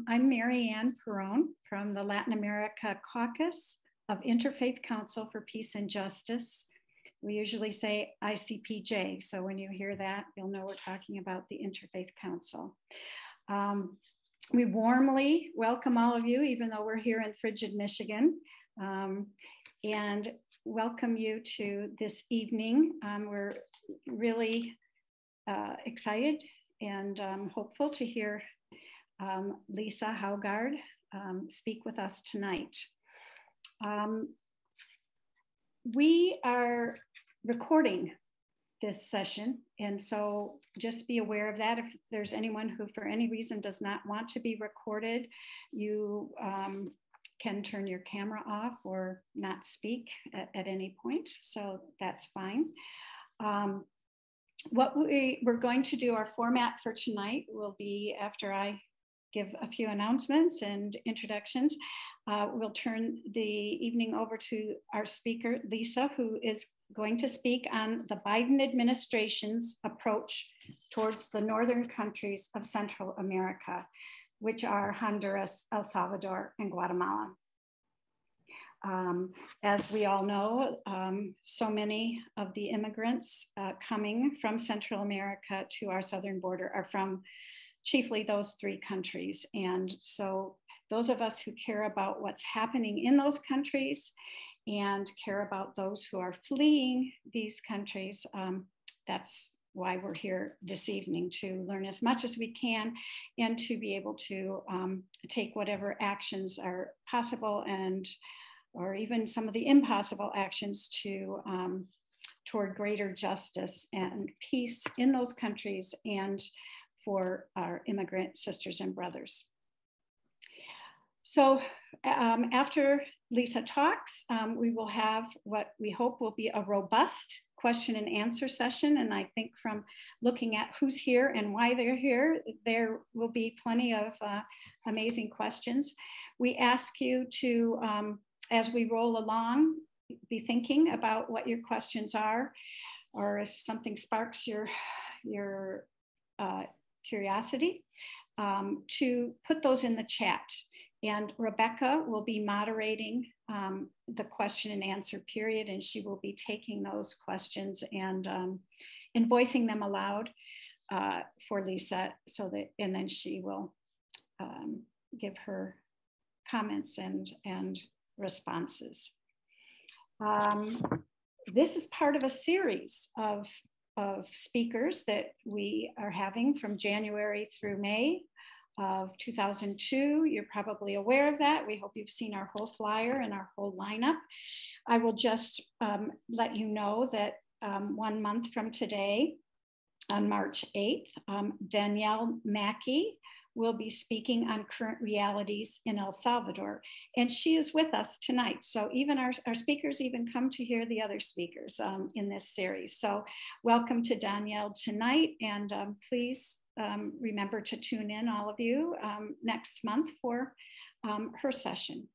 I'm Mary Ann Perrone from the Latin America Caucus of Interfaith Council for Peace and Justice. We usually say ICPJ, so when you hear that, you'll know we're talking about the Interfaith Council. We warmly welcome all of you, even though we're here in frigid Michigan, and welcome you to this evening. We're really excited and hopeful to hear Lisa Haugard speak with us tonight. We are recording this session, and so just be aware of that. If there's anyone who for any reason does not want to be recorded, you can turn your camera off or not speak at any point, so that's fine. What we're going to do, our format for tonight will be, after I give a few announcements and introductions, we'll turn the evening over to our speaker, Lisa, who is going to speak on the Biden administration's approach towards the northern countries of Central America, which are Honduras, El Salvador, and Guatemala. As we all know, so many of the immigrants coming from Central America to our southern border are from chiefly those three countries. And so those of us who care about what's happening in those countries and care about those who are fleeing these countries, that's why we're here this evening, to learn as much as we can and to be able to take whatever actions are possible or even some of the impossible actions to toward greater justice and peace in those countries and for our immigrant sisters and brothers. So after Lisa talks, we will have what we hope will be a robust question and answer session. And I think from looking at who's here and why they're here, there will be plenty of amazing questions. We ask you to, as we roll along, be thinking about what your questions are, or if something sparks your curiosity, to put those in the chat. And Rebecca will be moderating the question and answer period, and she will be taking those questions and voicing them aloud for Lisa, and then she will give her comments and responses. This is part of a series of speakers that we are having from January through May of 2002. You're probably aware of that. We hope you've seen our whole flyer and our whole lineup. I will just let you know that 1 month from today, on March 8th, Danielle Mackey will be speaking on current realities in El Salvador. And she is with us tonight. So even our speakers even come to hear the other speakers in this series. So welcome to Danielle tonight. And please remember to tune in, all of you, next month for her session.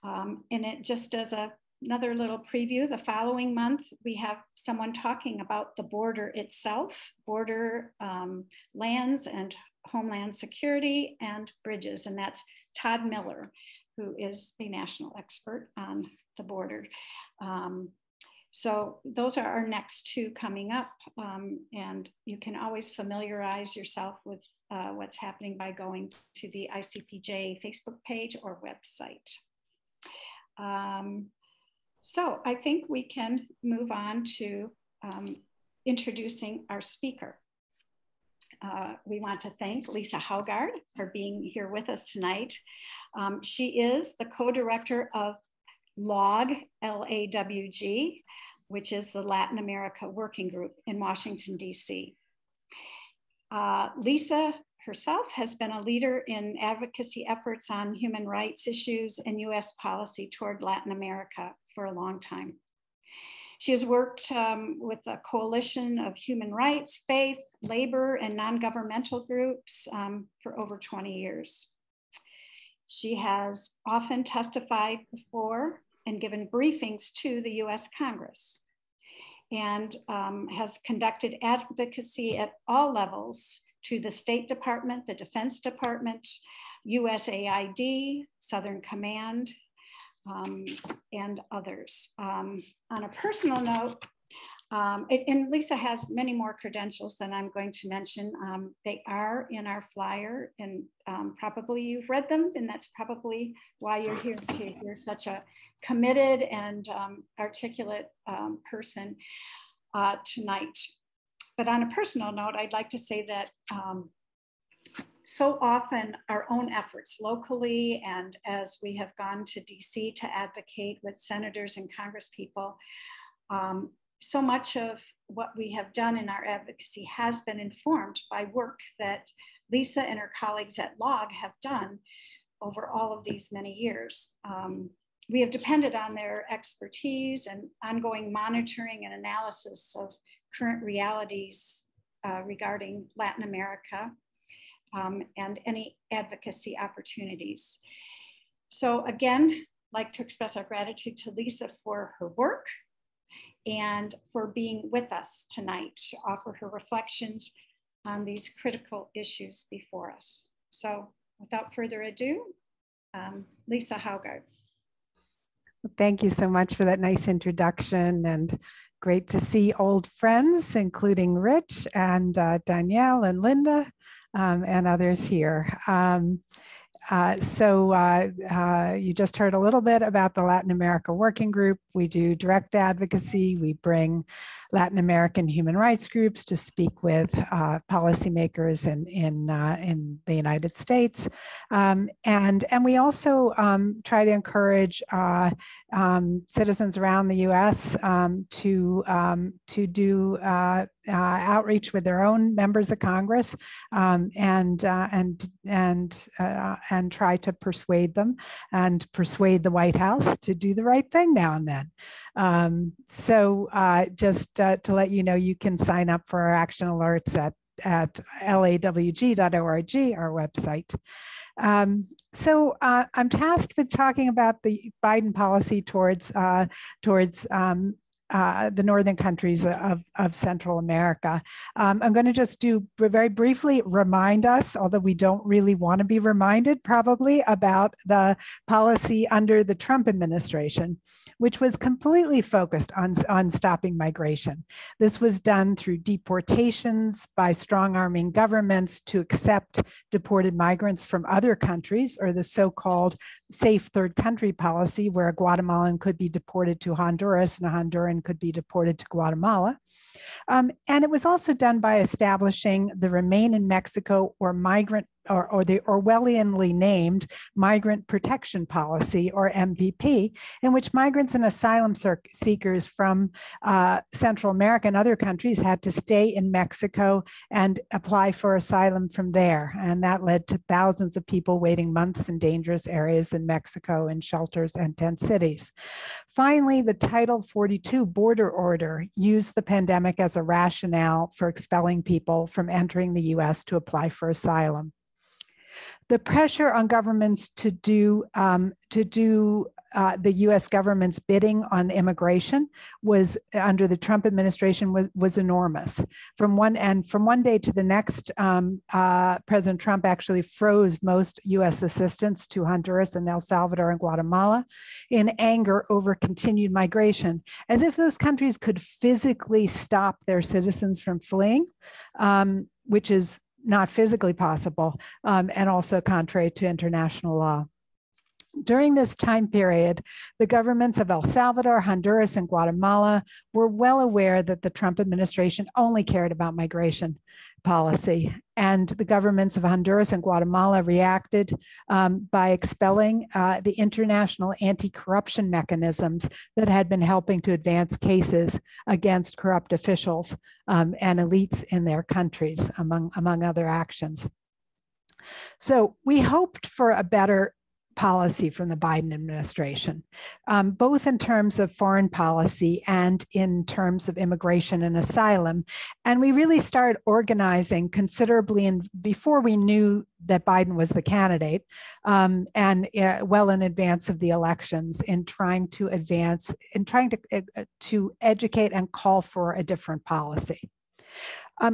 And it just as another little preview, the following month, we have someone talking about the border itself, border lands and homeland security and bridges. And that's Todd Miller, who is a national expert on the border. So those are our next two coming up. And you can always familiarize yourself with what's happening by going to the ICPJ Facebook page or website. So I think we can move on to introducing our speaker. We want to thank Lisa Haugard for being here with us tonight. She is the co-director of LAWG, L-A-W-G, which is the Latin America Working Group in Washington, D.C. Lisa herself has been a leader in advocacy efforts on human rights issues and U.S. policy toward Latin America for a long time. She has worked with a coalition of human rights, faith, labor, and non-governmental groups for over 20 years. She has often testified before and given briefings to the US Congress, and has conducted advocacy at all levels to the State Department, the Defense Department, USAID, Southern Command, and others. On a personal note, and Lisa has many more credentials than I'm going to mention. They are in our flyer, and probably you've read them, and that's probably why you're here to hear such a committed and articulate person tonight. But on a personal note, I'd like to say that so often our own efforts locally, and as we have gone to DC to advocate with senators and congresspeople, so much of what we have done in our advocacy has been informed by work that Lisa and her colleagues at LOG have done over all of these many years. We have depended on their expertise and ongoing monitoring and analysis of current realities regarding Latin America and any advocacy opportunities. So again, I'd like to express our gratitude to Lisa for her work and for being with us tonight to offer her reflections on these critical issues before us. So without further ado, Lisa Haugard. Thank you so much for that nice introduction, and great to see old friends, including Rich and Danielle and Linda and others here. You just heard a little bit about the Latin America Working Group. We do direct advocacy. We bring Latin American human rights groups to speak with policymakers in the United States. And we also try to encourage citizens around the U.S. to do outreach with their own members of Congress and try to persuade them and persuade the White House to do the right thing now and then. Just to let you know, you can sign up for our action alerts at lawg.org, our website. I'm tasked with talking about the Biden policy towards the northern countries of Central America. I'm going to just very briefly remind us, although we don't really want to be reminded probably, about the policy under the Trump administration, which was completely focused on stopping migration. This was done through deportations by strong-arming governments to accept deported migrants from other countries, or the so-called safe third country policy, where a Guatemalan could be deported to Honduras and a Honduran could be deported to Guatemala. And it was also done by establishing the Remain in Mexico or migrant or the Orwellianly named Migrant Protection Policy, or MPP, in which migrants and asylum seekers from Central America and other countries had to stay in Mexico and apply for asylum from there. And that led to thousands of people waiting months in dangerous areas in Mexico in shelters and tent cities. Finally, the Title 42 border order used the pandemic as a rationale for expelling people from entering the US to apply for asylum. The pressure on governments to do the U.S. government's bidding on immigration was, under the Trump administration, was enormous. From one day to the next, President Trump actually froze most U.S. assistance to Honduras and El Salvador and Guatemala in anger over continued migration, as if those countries could physically stop their citizens from fleeing, which is not physically possible, and also contrary to international law. During this time period, the governments of El Salvador, Honduras, and Guatemala were well aware that the Trump administration only cared about migration policy. And the governments of Honduras and Guatemala reacted by expelling the international anti-corruption mechanisms that had been helping to advance cases against corrupt officials and elites in their countries, among other actions. So we hoped for a better policy from the Biden administration, both in terms of foreign policy and in terms of immigration and asylum. And we really started organizing considerably before we knew that Biden was the candidate, and well in advance of the elections, in trying to educate and call for a different policy.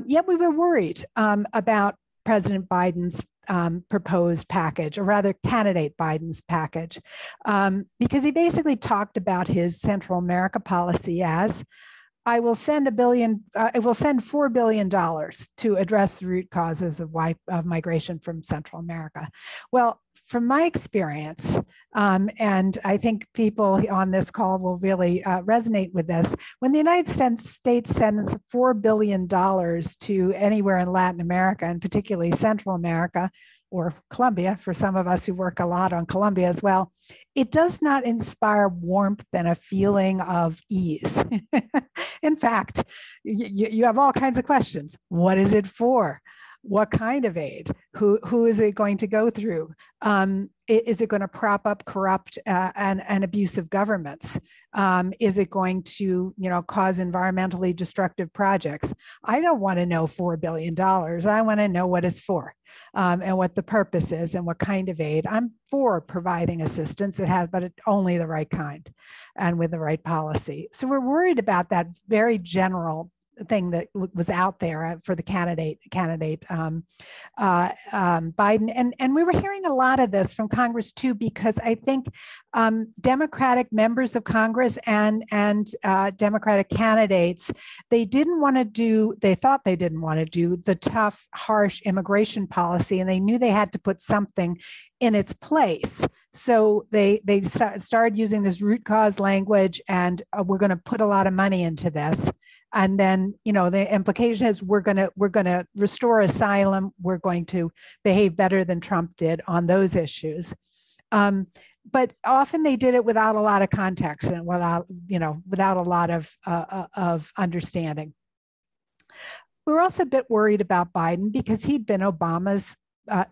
Yet we were worried about President Biden's proposed package, or rather candidate Biden's package, because he basically talked about his Central America policy as, I will send $4 billion to address the root causes of migration from Central America. Well, from my experience, and I think people on this call will really resonate with this, when the United States sends $4 billion to anywhere in Latin America, and particularly Central America, or Colombia, for some of us who work a lot on Colombia as well, it does not inspire warmth and a feeling of ease. In fact, you have all kinds of questions. What is it for? What kind of aid? Who is it going to go through? Is it going to prop up corrupt and abusive governments? Is it going to, cause environmentally destructive projects? I don't want to know $4 billion. I want to know what it's for, and what the purpose is, and what kind of aid. I'm for providing assistance, but only the right kind, and with the right policy. So we're worried about that very general thing that was out there for the candidate Biden, and we were hearing a lot of this from Congress too, because I think Democratic members of Congress and Democratic candidates, they thought they didn't want to do the tough, harsh immigration policy, and they knew they had to put something in its place. So they started using this root cause language, and we're going to put a lot of money into this. And then, the implication is we're going to restore asylum. We're going to behave better than Trump did on those issues. But often they did it without a lot of context and without a lot of understanding. We're also a bit worried about Biden because he'd been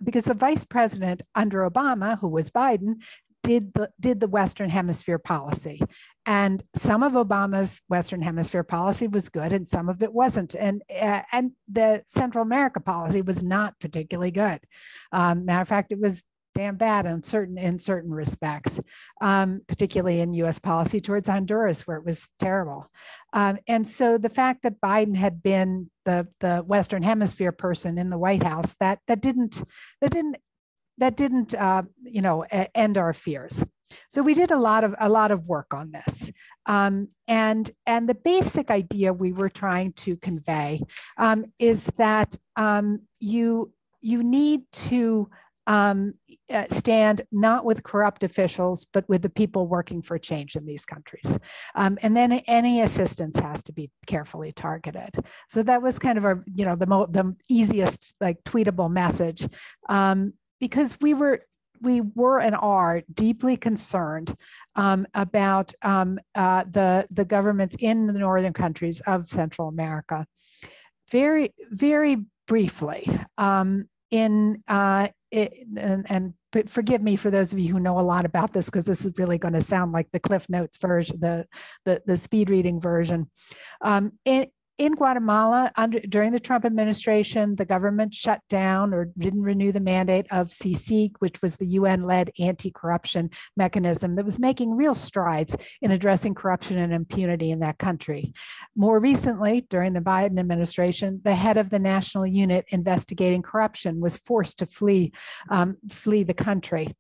because the vice president under Obama, who was Biden, did the Western Hemisphere policy. And some of Obama's Western Hemisphere policy was good, and some of it wasn't. And the Central America policy was not particularly good. Matter of fact, it was damn bad in certain respects, particularly in U.S. policy towards Honduras, where it was terrible. And so the fact that Biden had been the Western Hemisphere person in the White House, that didn't end our fears. So we did a lot of work on this, and the basic idea we were trying to convey is that you need to stand not with corrupt officials, but with the people working for change in these countries. And then any assistance has to be carefully targeted. So that was kind of the easiest tweetable message, because we were and are deeply concerned about the governments in the northern countries of Central America. Very, very briefly, but forgive me for those of you who know a lot about this, because this is really going to sound like the Cliff Notes version, the speed reading version. In Guatemala, during the Trump administration, the government shut down or didn't renew the mandate of CICIG, which was the UN-led anti-corruption mechanism that was making real strides in addressing corruption and impunity in that country. More recently, during the Biden administration, the head of the national unit investigating corruption was forced to flee the country.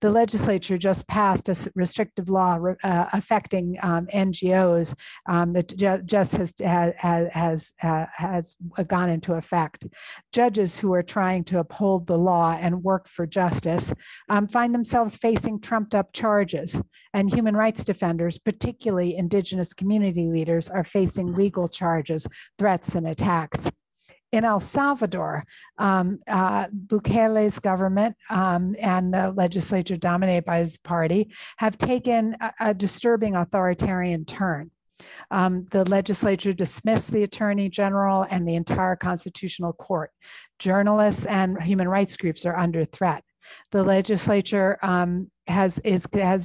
The legislature just passed a restrictive law affecting NGOs that just has gone into effect. Judges who are trying to uphold the law and work for justice find themselves facing trumped-up charges, and human rights defenders, particularly indigenous community leaders, are facing legal charges, threats, and attacks. In El Salvador, Bukele's government and the legislature dominated by his party have taken a disturbing authoritarian turn. The legislature dismissed the attorney general and the entire constitutional court. Journalists and human rights groups are under threat. The legislature has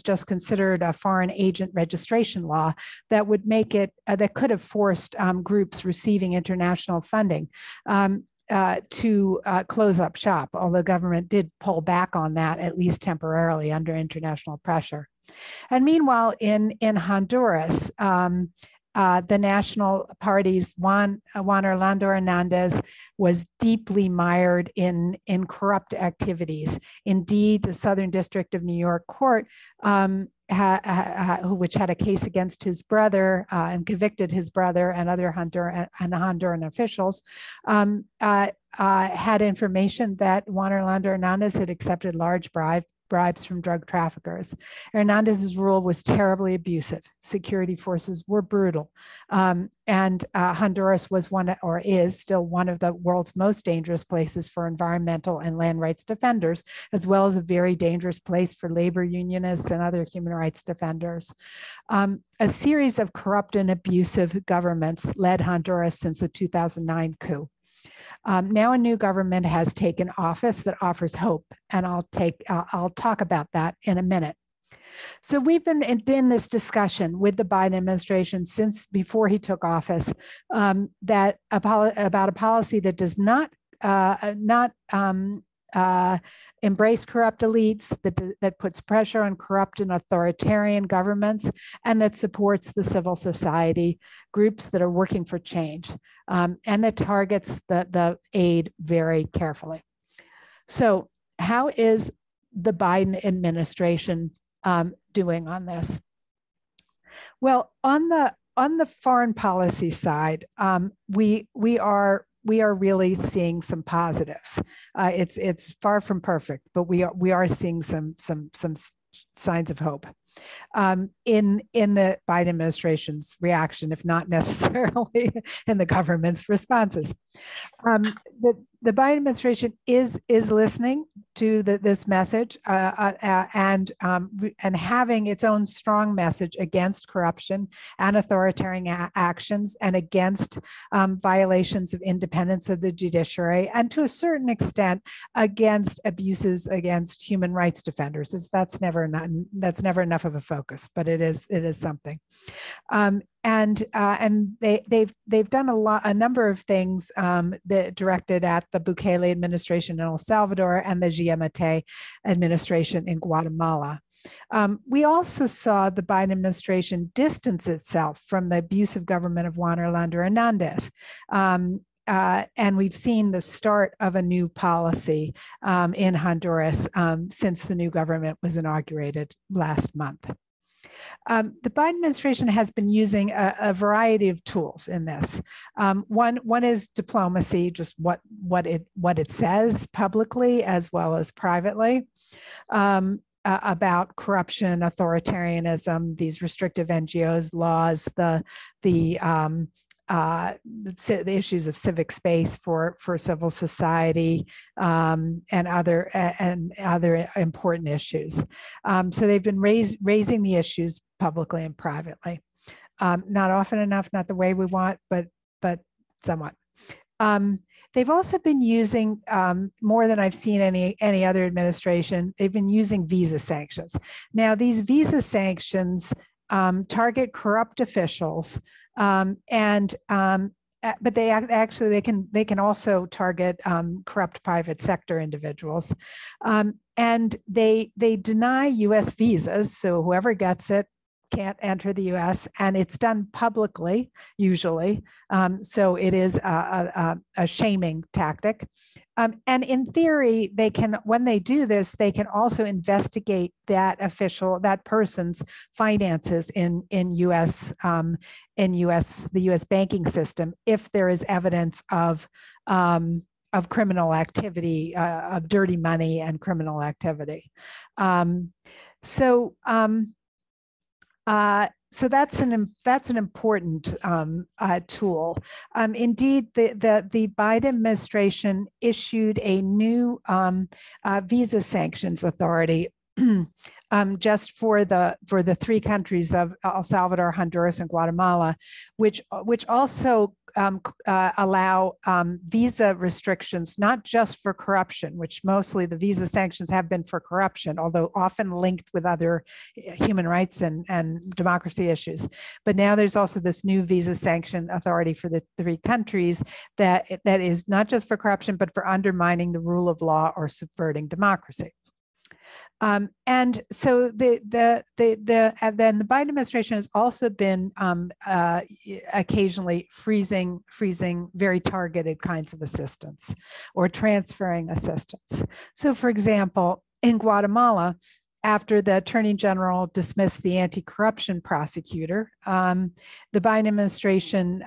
just considered a foreign agent registration law that would make it that could have forced groups receiving international funding to close up shop, although government did pull back on that, at least temporarily, under international pressure. And meanwhile, in Honduras, the National Party's Juan Orlando Hernandez was deeply mired in corrupt activities. Indeed, the Southern District of New York Court, which had a case against his brother and convicted his brother and other Honduran officials, had information that Juan Orlando Hernandez had accepted large bribes from drug traffickers. Hernandez's rule was terribly abusive. Security forces were brutal. And Honduras was is still one of the world's most dangerous places for environmental and land rights defenders, as well as a very dangerous place for labor unionists and other human rights defenders. A series of corrupt and abusive governments led Honduras since the 2009 coup. Now a new government has taken office that offers hope, and I'll talk about that in a minute. So we've been in this discussion with the Biden administration since before he took office, about a policy that does not embrace corrupt elites, that puts pressure on corrupt and authoritarian governments, and that supports the civil society groups that are working for change, and that targets the aid very carefully. So how is the Biden administration doing on this? Well, on the foreign policy side, we are really seeing some positives. It's far from perfect, but we are seeing some signs of hope in the Biden administration's reaction, if not necessarily in the government's responses. The Biden administration is listening to this message and having its own strong message against corruption and authoritarian actions, and against violations of independence of the judiciary, and to a certain extent against abuses against human rights defenders. That's never enough of a focus, but it is something. And they've done a number of things that directed at the Bukele administration in El Salvador and the Giammattei administration in Guatemala. We also saw the Biden administration distance itself from the abusive government of Juan Orlando Hernandez. And we've seen the start of a new policy in Honduras since the new government was inaugurated last month. The Biden administration has been using a variety of tools in this. One is diplomacy, just what it says publicly as well as privately, about corruption, authoritarianism, these restrictive NGOs laws, the issues of civic space for civil society, and other important issues. So they've been raising the issues publicly and privately. Not often enough, not the way we want, but somewhat. They've also been using, more than I've seen any other administration, they've been using visa sanctions. Now, these visa sanctions target corrupt officials, but they can also target corrupt private sector individuals, and they deny U.S. visas. So whoever gets it can't enter the U.S., and it's done publicly usually. So it is a shaming tactic. And in theory, they can, when they do this, they can also investigate that person's finances in U.S. The U.S. banking system if there is evidence of criminal activity, of dirty money and criminal activity. So that's an important tool. Indeed, the Biden administration issued a new visa sanctions authority just for the three countries of El Salvador, Honduras, and Guatemala, which also allow visa restrictions, not just for corruption, which mostly the visa sanctions have been for corruption, although often linked with other human rights and democracy issues. But now there's also this new visa sanction authority for the three countries that is not just for corruption, but for undermining the rule of law or subverting democracy. And so then the Biden administration has also been occasionally freezing very targeted kinds of assistance or transferring assistance. So, for example, in Guatemala, after the Attorney General dismissed the anti-corruption prosecutor, the Biden administration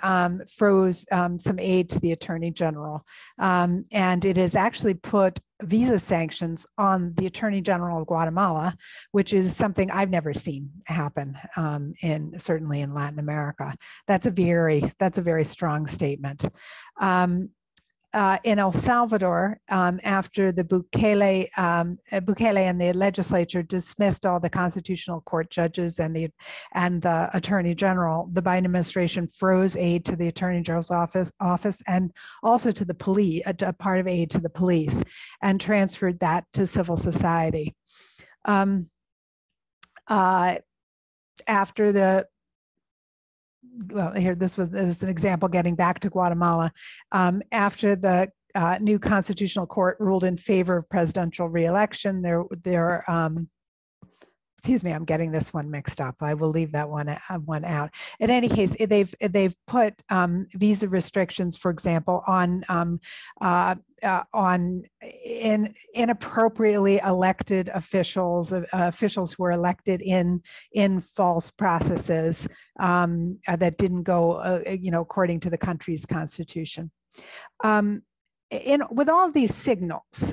froze some aid to the Attorney General. And it has actually put visa sanctions on the Attorney General of Guatemala, which is something I've never seen happen certainly in Latin America. That's a very strong statement. In El Salvador, after the Bukele and the legislature dismissed all the constitutional court judges and the Attorney General, the Biden administration froze aid to the Attorney General's office and also to the police, a part of aid to the police, and transferred that to civil society. After the this is an example getting back to Guatemala. After the new constitutional court ruled in favor of presidential reelection, excuse me, I'm getting this one mixed up. I will leave that one out. In any case, they've put visa restrictions, for example, on inappropriately elected officials who were elected in false processes that didn't go, according to the country's constitution. With all of these signals,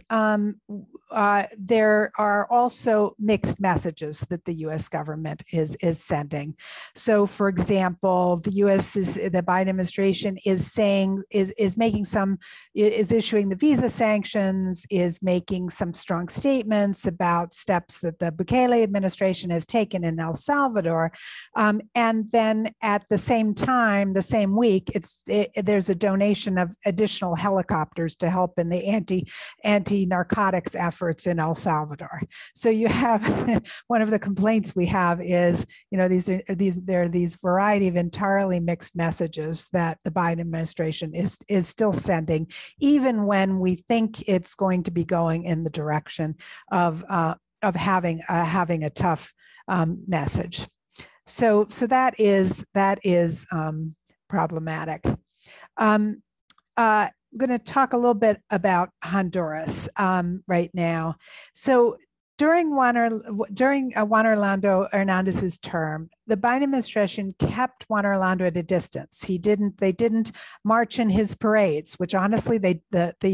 there are also mixed messages that the U.S. government is sending. So, for example, the Biden administration is issuing the visa sanctions, is making some strong statements about steps that the Bukele administration has taken in El Salvador, and then at the same time, the same week, there's a donation of additional helicopters to help in the anti-narcotics efforts in El Salvador. So you have one of the complaints we have is, there are these variety of entirely mixed messages that the Biden administration is still sending, even when we think it's going to be going in the direction of having a tough message. So that is problematic. I'm going to talk a little bit about Honduras right now. So during Juan Orlando Hernandez's term, the Biden administration kept Juan Orlando at a distance. They didn't march in his parades, which honestly, that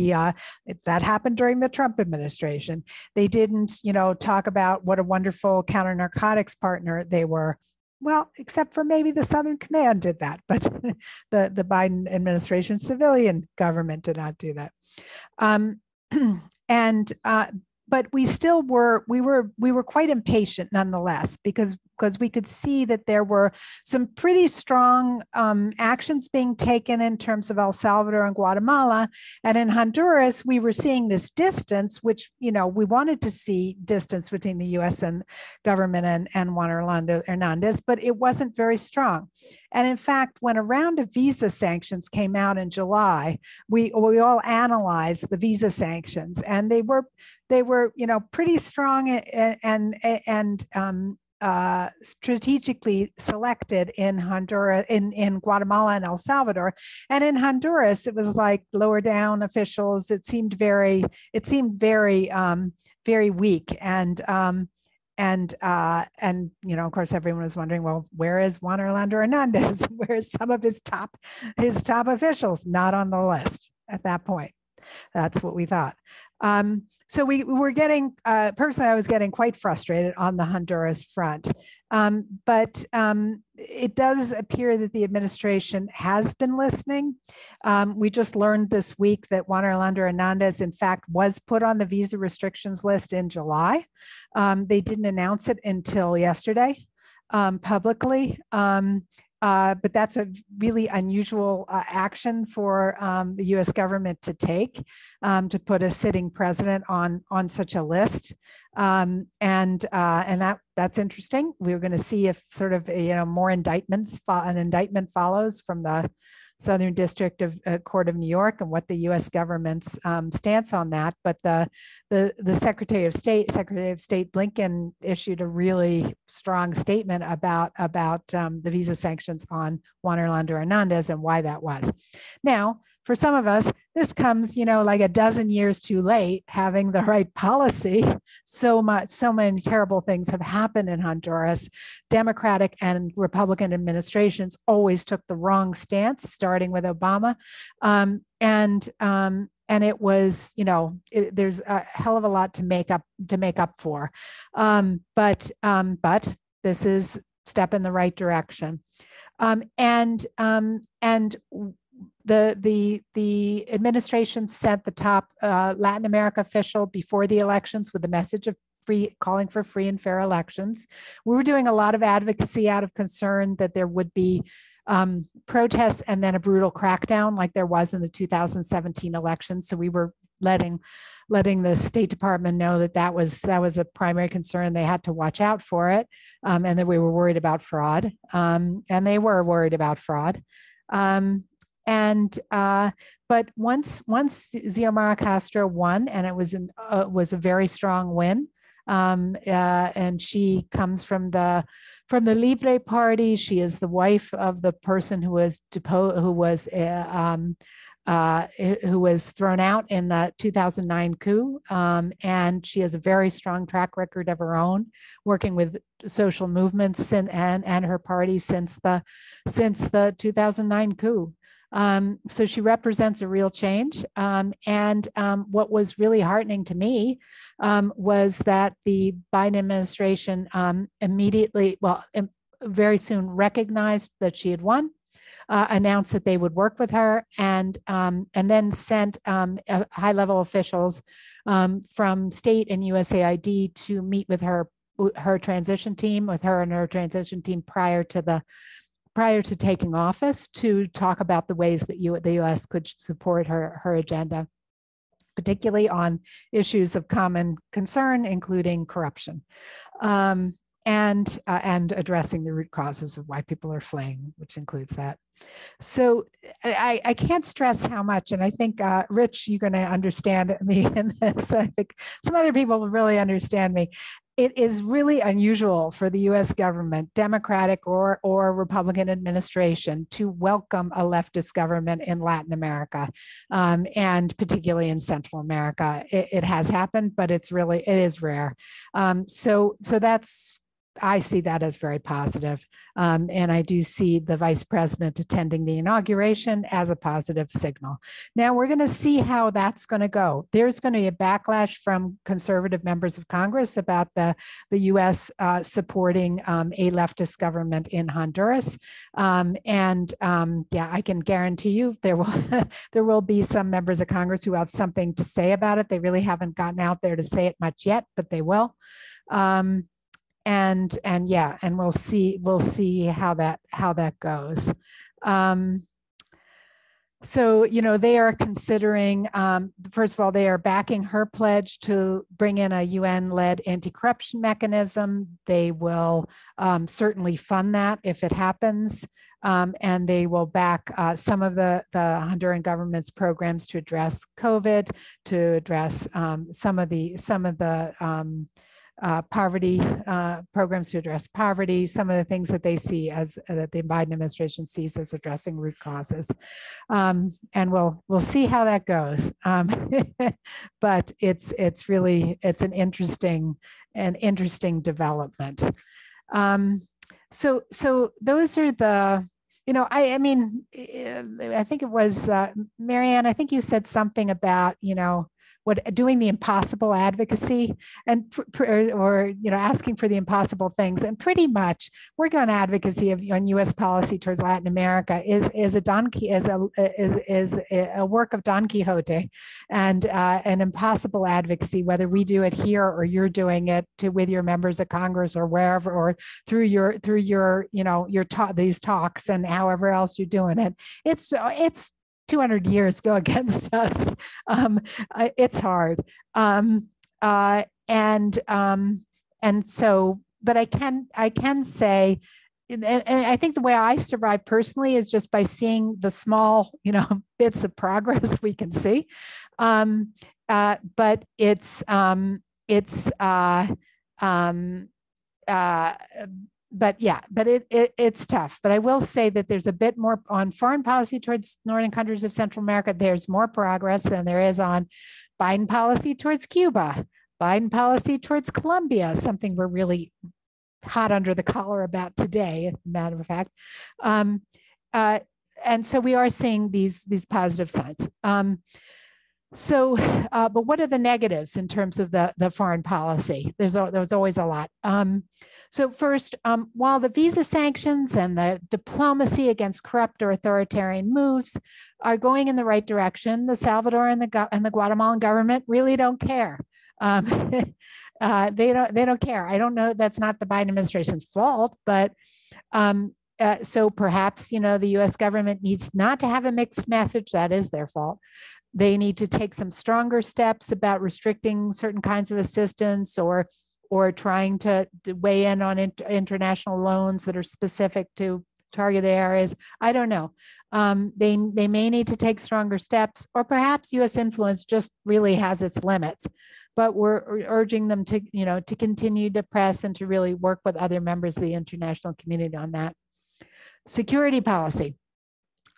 happened during the Trump administration. They didn't, talk about what a wonderful counter-narcotics partner they were. Well, except for maybe the Southern Command did that, but the Biden administration civilian government did not do that. But we still were quite impatient nonetheless, because we could see that there were some pretty strong actions being taken in terms of El Salvador and Guatemala. And in Honduras, we were seeing this distance, which, we wanted to see distance between the U.S. and government and Juan Orlando Hernandez, but it wasn't very strong. And in fact, when a round of visa sanctions came out in July, we all analyzed the visa sanctions, and they were pretty strong and strategically selected in Honduras, in Guatemala and El Salvador. And in Honduras, it was like lower down officials. It seemed very weak. And of course, everyone was wondering, well, where is Juan Orlando Hernandez? Where's some of his top officials? Not on the list at that point. That's what we thought. So we were getting, personally, I was getting quite frustrated on the Honduras front. But it does appear that the administration has been listening. We just learned this week that Juan Orlando Hernandez, in fact, was put on the visa restrictions list in July. They didn't announce it until yesterday publicly. But that's a really unusual action for the U.S. government to take, to put a sitting president on such a list, and that's interesting. We're going to see if sort of more indictments, an indictment follows from the Southern District of Court of New York and what the U.S. government's stance on that. But the Secretary of State Blinken, issued a really strong statement about the visa sanctions on Juan Orlando Hernandez and why that was. Now, for some of us, this comes, like a dozen years too late, having the right policy. So many terrible things have happened in Honduras. Democratic and Republican administrations always took the wrong stance, starting with Obama. And it was, there's a hell of a lot to make up for. But this is step in the right direction. And the administration sent the top Latin America official before the elections with the message of calling for free and fair elections. We were doing a lot of advocacy out of concern that there would be protests and then a brutal crackdown like there was in the 2017 elections. So we were letting the State Department know that was a primary concern. They had to watch out for it, and that we were worried about fraud. And they were worried about fraud. But once Xiomara Castro won, and it was a very strong win, and she comes from the Libre Party. She is the wife of the person who was thrown out in the 2009 coup, and she has a very strong track record of her own, working with social movements and her party since the 2009 coup. So she represents a real change. And what was really heartening to me was that the Biden administration very soon recognized that she had won, announced that they would work with her, and then sent high-level officials from state and USAID to meet with her transition team, prior to taking office, to talk about the ways that the U.S. could support her agenda, particularly on issues of common concern, including corruption, and addressing the root causes of why people are fleeing, which includes that. So I can't stress how much, and I think, Rich, you're going to understand me in this. I think some other people will really understand me. It is really unusual for the U.S. government, Democratic or Republican administration, to welcome a leftist government in Latin America, and particularly in Central America. It has happened, but it is rare. So I see that as very positive. And I do see the vice president attending the inauguration as a positive signal. Now we're going to see how that's going to go. There's going to be a backlash from conservative members of Congress about the U.S. supporting a leftist government in Honduras. I can guarantee you there will be some members of Congress who have something to say about it. They really haven't gotten out there to say it much yet, but they will. And we'll see how that goes. So, they are considering, first of all, they are backing her pledge to bring in a UN-led anti-corruption mechanism. They will certainly fund that if it happens, and they will back some of the Honduran government's programs to address COVID, to address some of the poverty programs to address poverty, some of the things that they see that the Biden administration sees as addressing root causes. And we'll see how that goes. But it's an interesting development. So those are the, I think it was Marianne, I think you said something about, doing the impossible advocacy and asking for the impossible things, and pretty much working on advocacy on U.S. policy towards Latin America is a work of Don Quixote, and an impossible advocacy, whether we do it here or you're doing it with your members of Congress or wherever, or through these talks and however else you're doing it. It's 200 years go against us. It's hard. And so, but I can say and I think the way I survive personally is just by seeing the small, bits of progress we can see. But it's tough. But I will say that there's a bit more on foreign policy towards northern countries of Central America. There's more progress than there is on Biden policy towards Cuba, Biden policy towards Colombia, something we're really hot under the collar about today, as a matter of fact. And so we are seeing these positive signs. But what are the negatives in terms of the foreign policy? There's always a lot. So first, while the visa sanctions and the diplomacy against corrupt or authoritarian moves are going in the right direction, the Salvadoran and the Guatemalan government really don't care. They don't care. I don't know. That's not the Biden administration's fault, but so perhaps the U.S. government needs not to have a mixed message. That is their fault. They need to take some stronger steps about restricting certain kinds of assistance or trying to weigh in on international loans that are specific to targeted areas. I don't know. They may need to take stronger steps, or perhaps U.S. influence just really has its limits. But we're urging them to continue to press and to really work with other members of the international community on that. Security policy.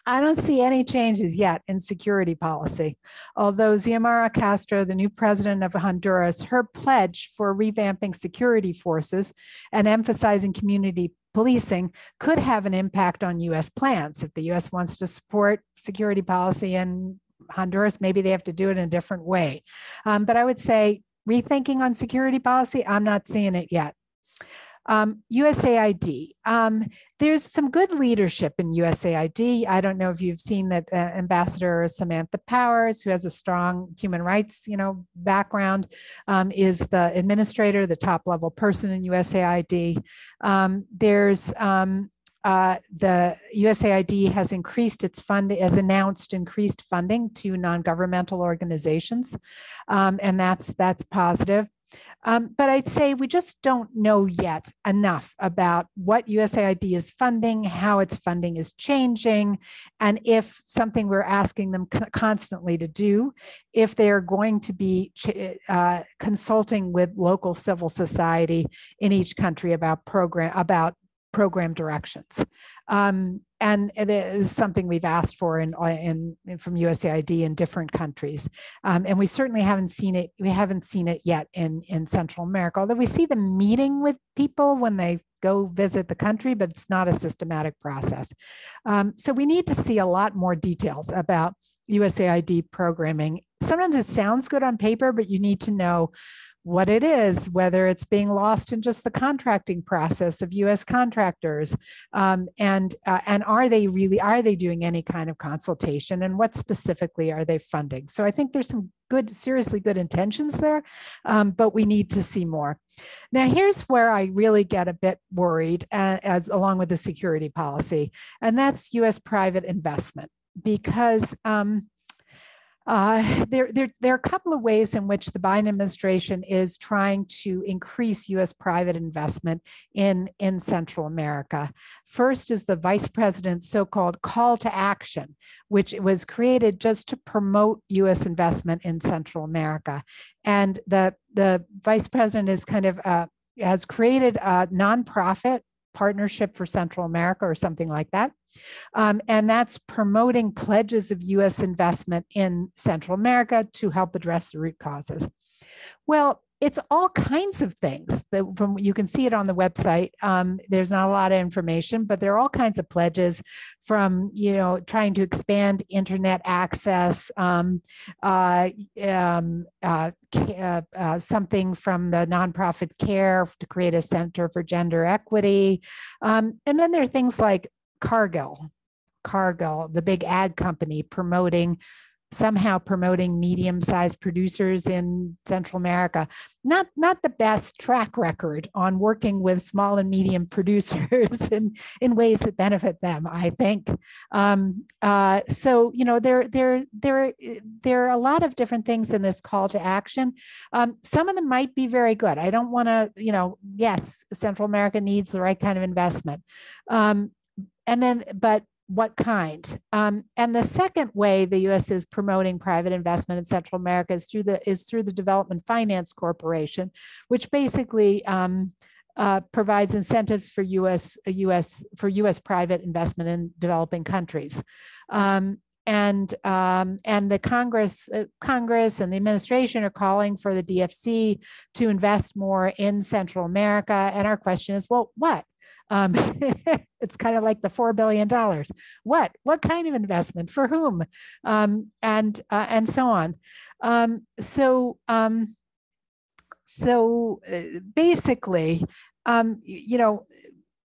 I don't see any changes yet in security policy. Although Xiomara Castro, the new president of Honduras, her pledge for revamping security forces and emphasizing community policing could have an impact on U.S. plans. If the U.S. wants to support security policy in Honduras, maybe they have to do it in a different way. But I would say rethinking on security policy, I'm not seeing it yet. USAID. There's some good leadership in USAID. I don't know if you've seen that Ambassador Samantha Powers, who has a strong human rights, background, is the administrator, the top level person in USAID. The USAID has increased its funding, has announced increased funding to non-governmental organizations, and that's positive. But I'd say we just don't know yet enough about what USAID is funding, how its funding is changing, and if something we're asking them constantly to do, if they're going to be consulting with local civil society in each country about program directions. And it is something we've asked for from USAID in different countries. And we certainly haven't seen it. We haven't seen it yet in Central America, although we see them meeting with people when they go visit the country, but it's not a systematic process. So we need to see a lot more details about USAID programming. Sometimes it sounds good on paper, but you need to know what it is, whether it's being lost in just the contracting process of U.S. contractors, and are they doing any kind of consultation, and what specifically are they funding? So I think there's some seriously good intentions there, but we need to see more. Now, here's where I really get a bit worried, along with the security policy, and that's U.S. private investment, because there are a couple of ways in which the Biden administration is trying to increase U.S. private investment in Central America. First is the vice president's so-called call to action, which was created just to promote U.S. investment in Central America. And the vice president is has created a nonprofit partnership for Central America or something like that. And that's promoting pledges of U.S. investment in Central America to help address the root causes. Well, it's all kinds of things you can see it on the website. There's not a lot of information, but there are all kinds of pledges from, trying to expand internet access, something from the nonprofit CARE to create a center for gender equity. And then there are things like Cargill, the big ad company, promoting somehow promoting medium-sized producers in Central America. Not the best track record on working with small and medium producers in ways that benefit them, I think. So, you know, there are a lot of different things in this call to action. Some of them might be very good. I don't want to, you know, yes, Central America needs the right kind of investment. But what kind? And the second way the U.S. is promoting private investment in Central America is through the Development Finance Corporation, which basically provides incentives for U.S. private investment in developing countries. And the Congress and the administration are calling for the DFC to invest more in Central America. And our question is, well, what? It's kind of like the $4 billion. What kind of investment for whom? And so on. So basically, you know,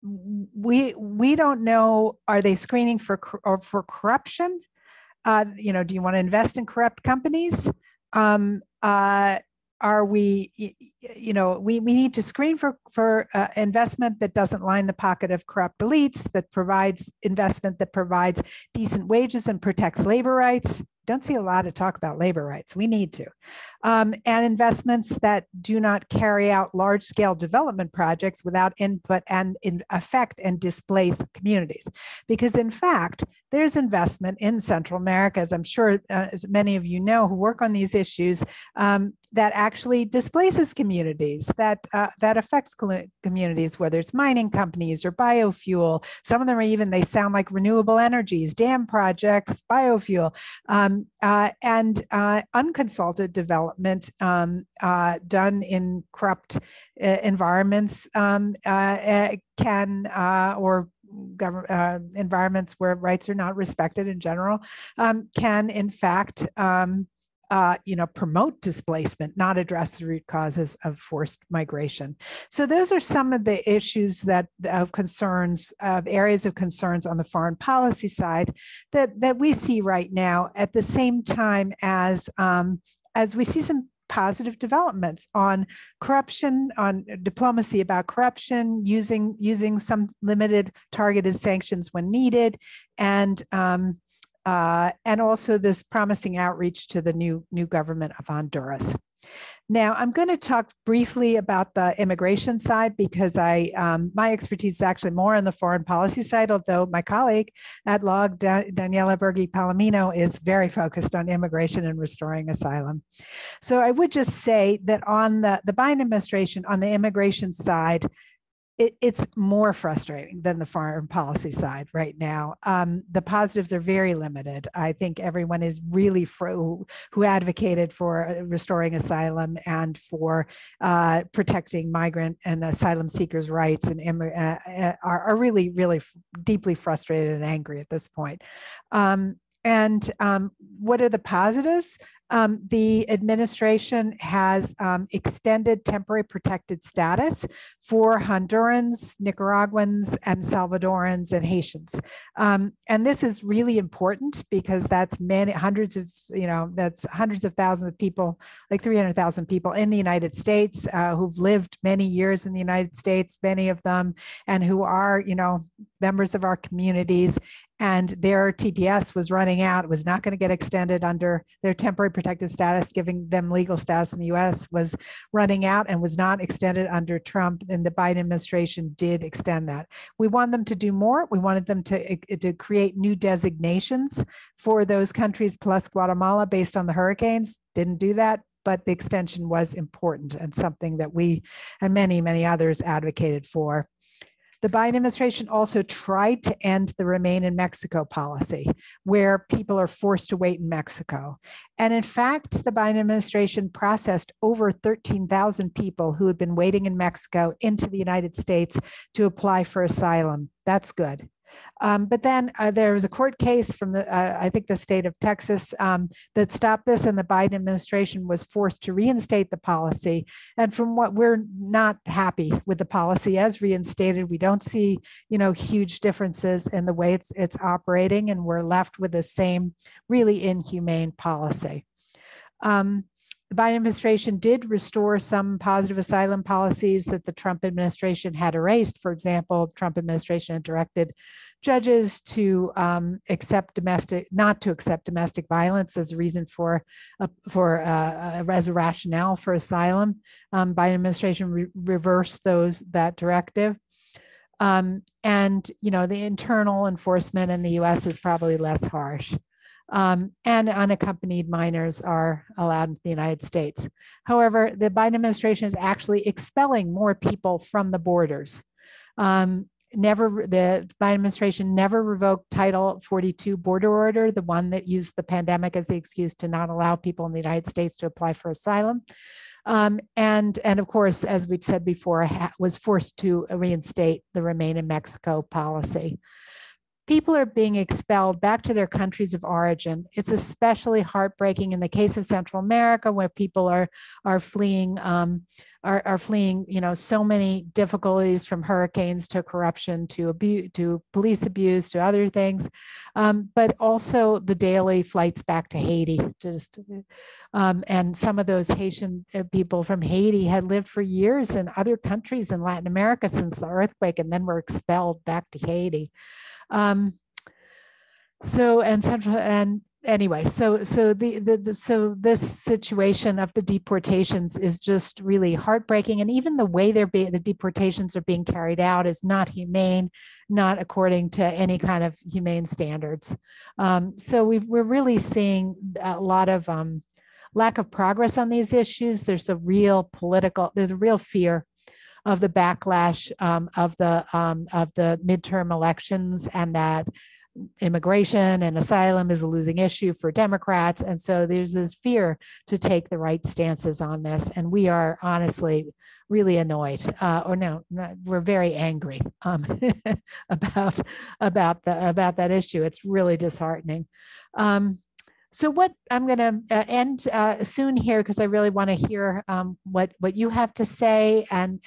we don't know. Are they screening for corruption? You know, do you want to invest in corrupt companies? Are we, you know, we need to screen for investment that doesn't line the pocket of corrupt elites, that provides investment that provides decent wages and protects labor rights. Don't see a lot of talk about labor rights. We need to. And investments that do not carry out large-scale development projects without input and affect and displace communities. Because in fact, there's investment in Central America, as I'm sure as many of you know who work on these issues, that actually displaces communities, that affects communities, whether it's mining companies or biofuel. Some of them are even, they sound like renewable energies, dam projects, biofuel, and unconsulted development done in corrupt environments or environments where rights are not respected in general, can in fact you know, promote displacement, not address the root causes of forced migration. So those are some of the issues of areas of concerns on the foreign policy side that we see right now, at the same time as we see some positive developments on corruption, on diplomacy about corruption, using some limited targeted sanctions when needed, and also this promising outreach to the new government of Honduras. Now, I'm going to talk briefly about the immigration side because my expertise is actually more on the foreign policy side, although my colleague at LOG, Daniela Bergi-Palomino, is very focused on immigration and restoring asylum. So I would just say that on the Biden administration, on the immigration side, it's more frustrating than the foreign policy side right now. The positives are very limited. I think everyone is really who advocated for restoring asylum and for protecting migrant and asylum seekers' rights and are really, really deeply frustrated and angry at this point. And what are the positives? The administration has extended temporary protected status for Hondurans, Nicaraguans, and Salvadorans and Haitians. And this is really important because that's hundreds of thousands of people, like 300,000 people in the United States who've lived many years in the United States, many of them, and who are, you know, members of our communities. And their TPS was running out, it was not going to get extended under their temporary protected status, giving them legal status in the US was running out and was not extended under Trump, and the Biden administration did extend that. We want them to do more. We wanted them to create new designations for those countries plus Guatemala based on the hurricanes. Didn't do that, but the extension was important and something that we and many, many others advocated for. The Biden administration also tried to end the Remain in Mexico policy, where people are forced to wait in Mexico. And in fact, the Biden administration processed over 13,000 people who had been waiting in Mexico into the United States to apply for asylum. That's good. But then there was a court case from I think the state of Texas that stopped this, and the Biden administration was forced to reinstate the policy. And from what we're not happy with the policy as reinstated, we don't see, huge differences in the way it's operating, and we're left with the same really inhumane policy. The Biden administration did restore some positive asylum policies that the Trump administration had erased. For example, the Trump administration had directed judges to not to accept domestic violence as a reason as a rationale for asylum. Biden administration reversed that directive. And the internal enforcement in the U.S. is probably less harsh. And unaccompanied minors are allowed in the United States. However, the Biden administration is actually expelling more people from the borders. The Biden administration never revoked Title 42 border order, the one that used the pandemic as the excuse to not allow people in the United States to apply for asylum. And of course, as we said before, was forced to reinstate the Remain in Mexico policy. People are being expelled back to their countries of origin. It's especially heartbreaking in the case of Central America, where people are fleeing, so many difficulties, from hurricanes to corruption to police abuse to other things, but also the daily flights back to Haiti. And some of those Haitian people from Haiti had lived for years in other countries in Latin America since the earthquake, and then were expelled back to Haiti. So this situation of the deportations is just really heartbreaking, and even the way the deportations are being carried out is not humane, not according to any kind of humane standards. So we're really seeing a lot of lack of progress on these issues. There's a real fear of the backlash of the midterm elections, and that immigration and asylum is a losing issue for Democrats. And so there's this fear to take the right stances on this. And we are honestly really annoyed, we're very angry about that issue. It's really disheartening. So what I'm going to end soon here, because I really want to hear what you have to say and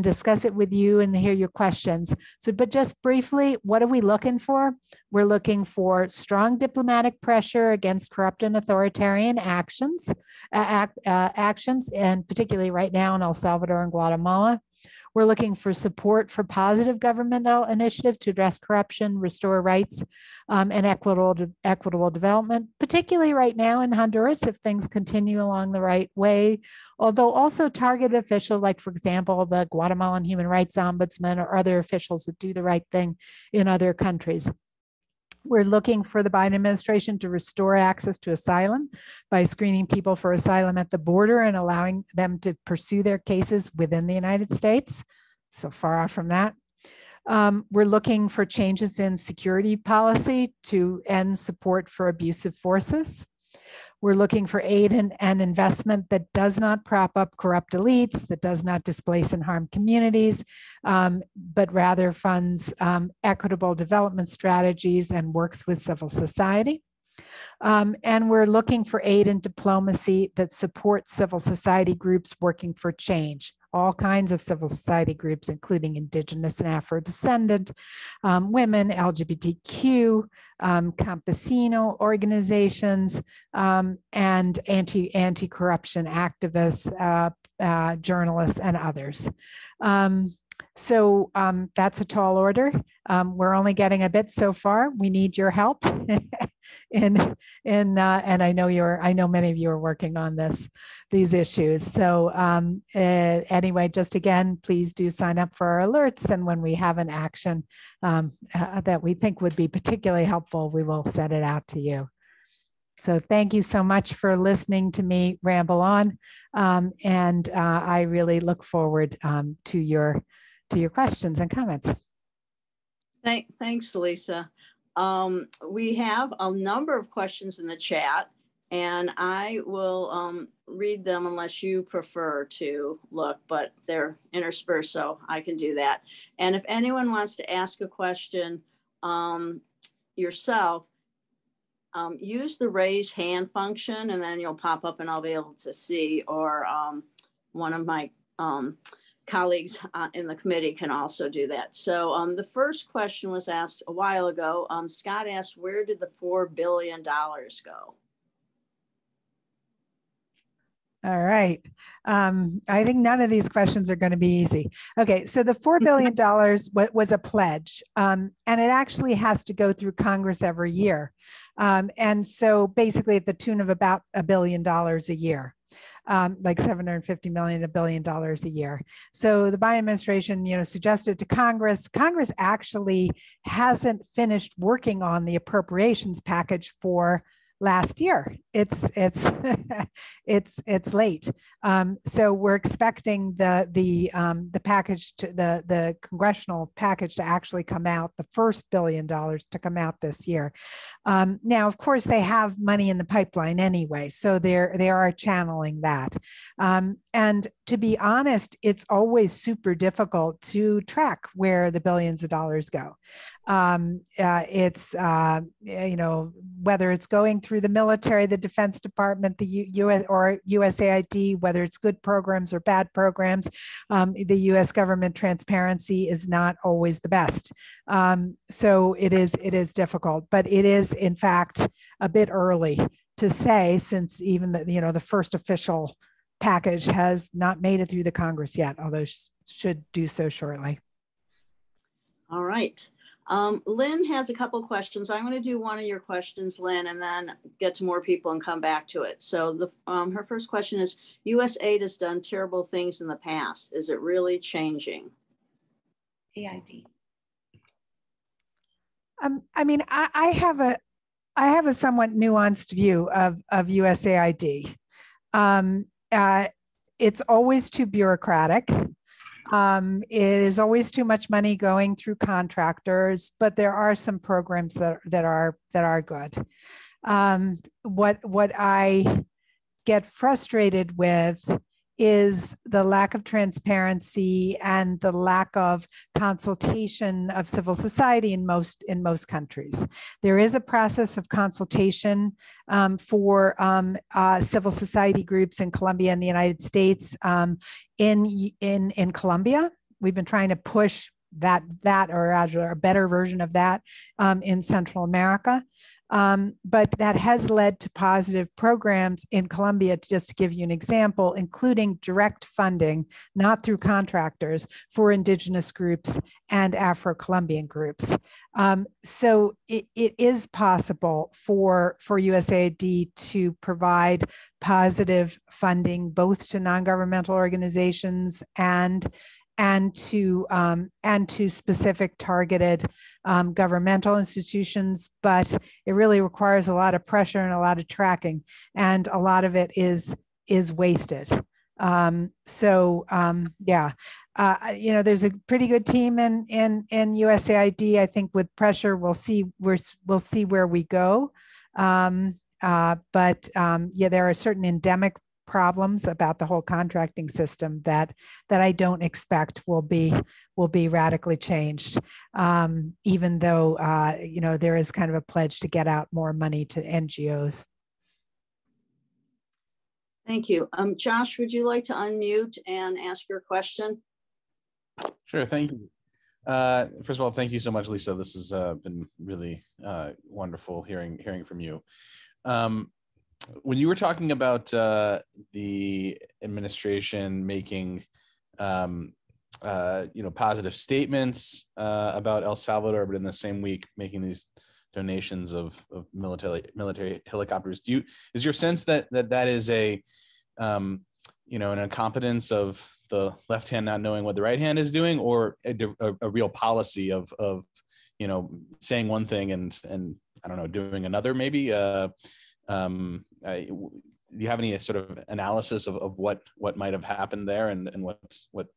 discuss it with you and hear your questions. So, but just briefly, what are we looking for? We're looking for strong diplomatic pressure against corrupt and authoritarian actions, and particularly right now in El Salvador and Guatemala. We're looking for support for positive governmental initiatives to address corruption, restore rights, and equitable development, particularly right now in Honduras, if things continue along the right way, although also targeted officials, like, for example, the Guatemalan Human Rights Ombudsman or other officials that do the right thing in other countries. We're looking for the Biden administration to restore access to asylum by screening people for asylum at the border and allowing them to pursue their cases within the United States. So far off from that. We're looking for changes in security policy to end support for abusive forces. We're looking for aid and investment that does not prop up corrupt elites, that does not displace and harm communities, but rather funds equitable development strategies and works with civil society. And we're looking for aid and diplomacy that supports civil society groups working for change. All kinds of civil society groups, including Indigenous and Afro-descendant, women, LGBTQ, campesino organizations, and anti-corruption activists, journalists, and others. So that's a tall order. We're only getting a bit so far. We need your help. And I know many of you are working on these issues. So anyway, just again, please do sign up for our alerts. And when we have an action that we think would be particularly helpful, we will send it out to you. So thank you so much for listening to me ramble on. And I really look forward to your questions and comments. Thanks, Lisa. We have a number of questions in the chat, and I will read them unless you prefer to look, but they're interspersed, so I can do that. And if anyone wants to ask a question yourself, use the raise hand function, and then you'll pop up and I'll be able to see, or one of my colleagues in the committee can also do that. So the first question was asked a while ago. Scott asked, where did the $4 billion go? All right. I think none of these questions are going to be easy. Okay, so the $4 billion was a pledge, and it actually has to go through Congress every year. And so basically at the tune of about $1 billion a year. Like 750 million, $1 billion a year. So the Biden administration, suggested to Congress. Congress actually hasn't finished working on the appropriations package for last year. It's late. So we're expecting the package to the congressional package to actually come out, the first $1 billion to come out this year. Now, of course, they have money in the pipeline anyway, so they are channeling that. And to be honest, it's always super difficult to track where the billions of dollars go. It's whether it's going through the military, the Defense Department, the US or USAID, whether it's good programs or bad programs, the US government transparency is not always the best. So it is difficult, but it is in fact a bit early to say, since even the first official package has not made it through the Congress yet, although should do so shortly. All right. Lynn has a couple questions. I'm going to do one of your questions, Lynn, and then get to more people and come back to it. So her first question is, USAID has done terrible things in the past. Is it really changing? AID. I have a somewhat nuanced view of USAID. It's always too bureaucratic. It is always too much money going through contractors, but there are some programs that are good. What I get frustrated with is the lack of transparency and the lack of consultation of civil society in most countries. There is a process of consultation for civil society groups in Colombia and the United States. In Colombia, we've been trying to push that or a better version of that in Central America. But that has led to positive programs in Colombia, just to give you an example, including direct funding, not through contractors, for indigenous groups and Afro-Colombian groups. So it is possible for USAID to provide positive funding both to non-governmental organizations and to specific targeted governmental institutions, but it really requires a lot of pressure and a lot of tracking, and a lot of it is wasted. There's a pretty good team in USAID. I think with pressure, we'll see where we go. There are certain endemic problems about the whole contracting system that I don't expect will be radically changed, even though there is kind of a pledge to get out more money to NGOs. Thank you. Josh, would you like to unmute and ask your question? Sure, thank you. First of all, thank you so much, Lisa. This has been really wonderful hearing from you. When you were talking about the administration making, positive statements about El Salvador, but in the same week making these donations of military helicopters, is your sense that is a an incompetence of the left hand not knowing what the right hand is doing, or a real policy of saying one thing and I don't know, doing another maybe? Do you have any sort of analysis of what might have happened there and what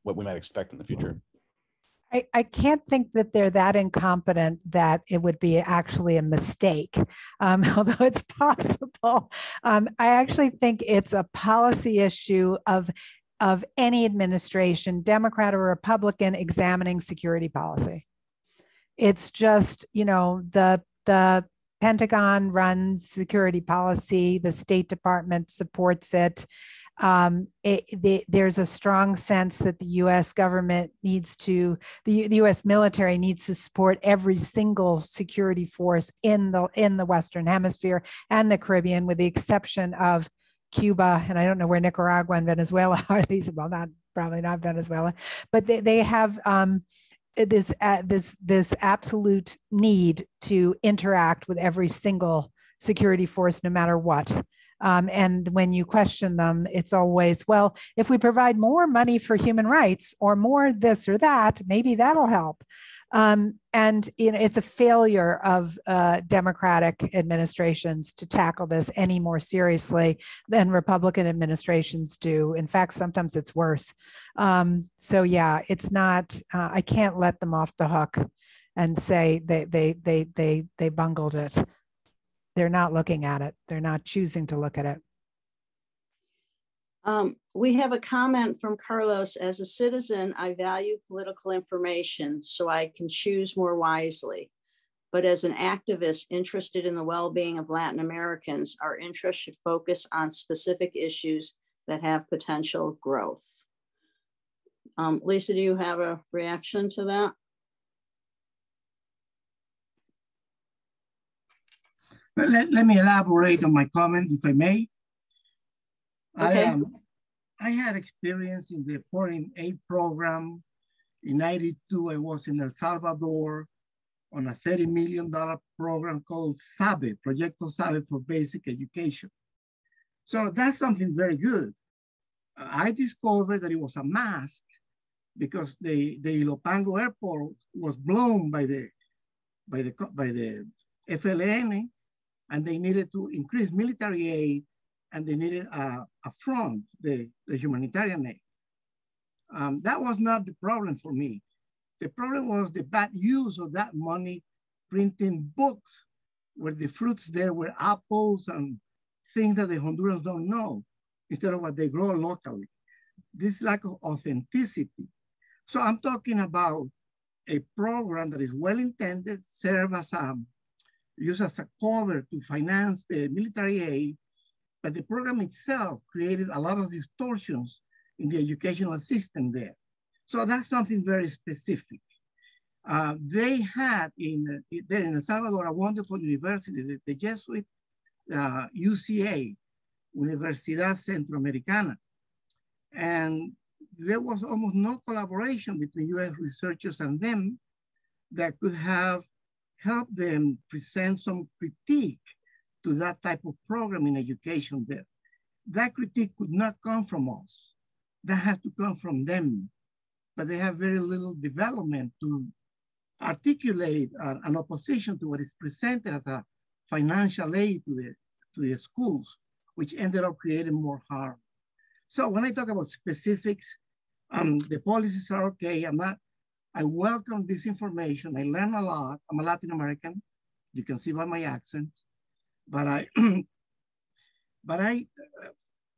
we might expect in the future? I can't think that they're that incompetent that it would be actually a mistake, although it's possible. I actually think it's a policy issue of any administration, Democrat or Republican, examining security policy. It's just, you know, the Pentagon runs security policy, the State Department supports it. There's a strong sense that the U.S. government needs to, the U.S. military needs to support every single security force in the Western Hemisphere and the Caribbean, with the exception of Cuba, and I don't know where Nicaragua and Venezuela are. These, well, probably not Venezuela, but they have this absolute need to interact with every single security force, no matter what. And when you question them, it's always, well, if we provide more money for human rights or more this or that, maybe that'll help. And you know, it's a failure of Democratic administrations to tackle this any more seriously than Republican administrations do. In fact, sometimes it's worse. So yeah, it's not. I can't let them off the hook and say they bungled it. They're not looking at it. They're not choosing to look at it. We have a comment from Carlos. As a citizen, I value political information so I can choose more wisely. But as an activist interested in the well-being of Latin Americans, our interest should focus on specific issues that have potential growth. Lisa, do you have a reaction to that? Let me elaborate on my comment, if I may. Okay. I had experience in the foreign aid program. In '92, I was in El Salvador on a $30 million program called SABE, Proyecto SABE for Basic Education. So that's something very good. I discovered that it was a mask because the Ilopango airport was blown by the FLN, and they needed to increase military aid, and they needed a front, the humanitarian aid. That was not the problem for me. The problem was the bad use of that money printing books where the fruits there were apples and things that the Hondurans don't know, instead of what they grow locally. This lack of authenticity. So I'm talking about a program that is well-intended, serve as used as a cover to finance the military aid, but the program itself created a lot of distortions in the educational system there. So that's something very specific. They had there in El Salvador a wonderful university, the Jesuit UCA, Universidad Centroamericana. And there was almost no collaboration between US researchers and them that could have helped them present some critique to that type of program in education there. That critique could not come from us. That has to come from them. But they have very little development to articulate an opposition to what is presented as a financial aid to the schools, which ended up creating more harm. So when I talk about specifics, the policies are okay. I welcome this information. I learn a lot. I'm a Latin American. You can see by my accent. But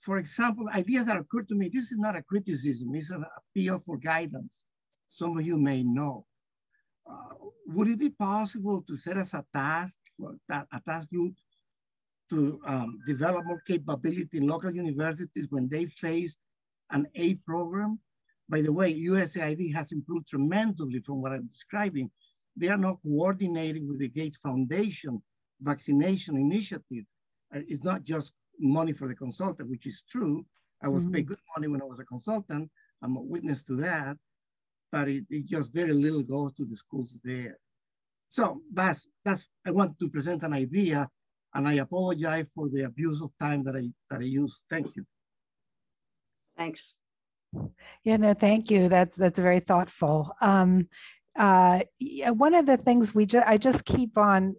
for example, ideas that occur to me, this is not a criticism, it's an appeal for guidance. Some of you may know. Would it be possible to set as a task, a task group to develop more capability in local universities when they face an aid program? By the way, USAID has improved tremendously from what I'm describing. They are now coordinating with the Gates Foundation vaccination initiative. It's not just money for the consultant, which is true. I was paid good money when I was a consultant. I'm a witness to that, but it just very little goes to the schools there. So that's I want to present an idea, and I apologize for the abuse of time that I used. Thank you. Thanks. Yeah, no, thank you. That's very thoughtful. One of the things we just keep on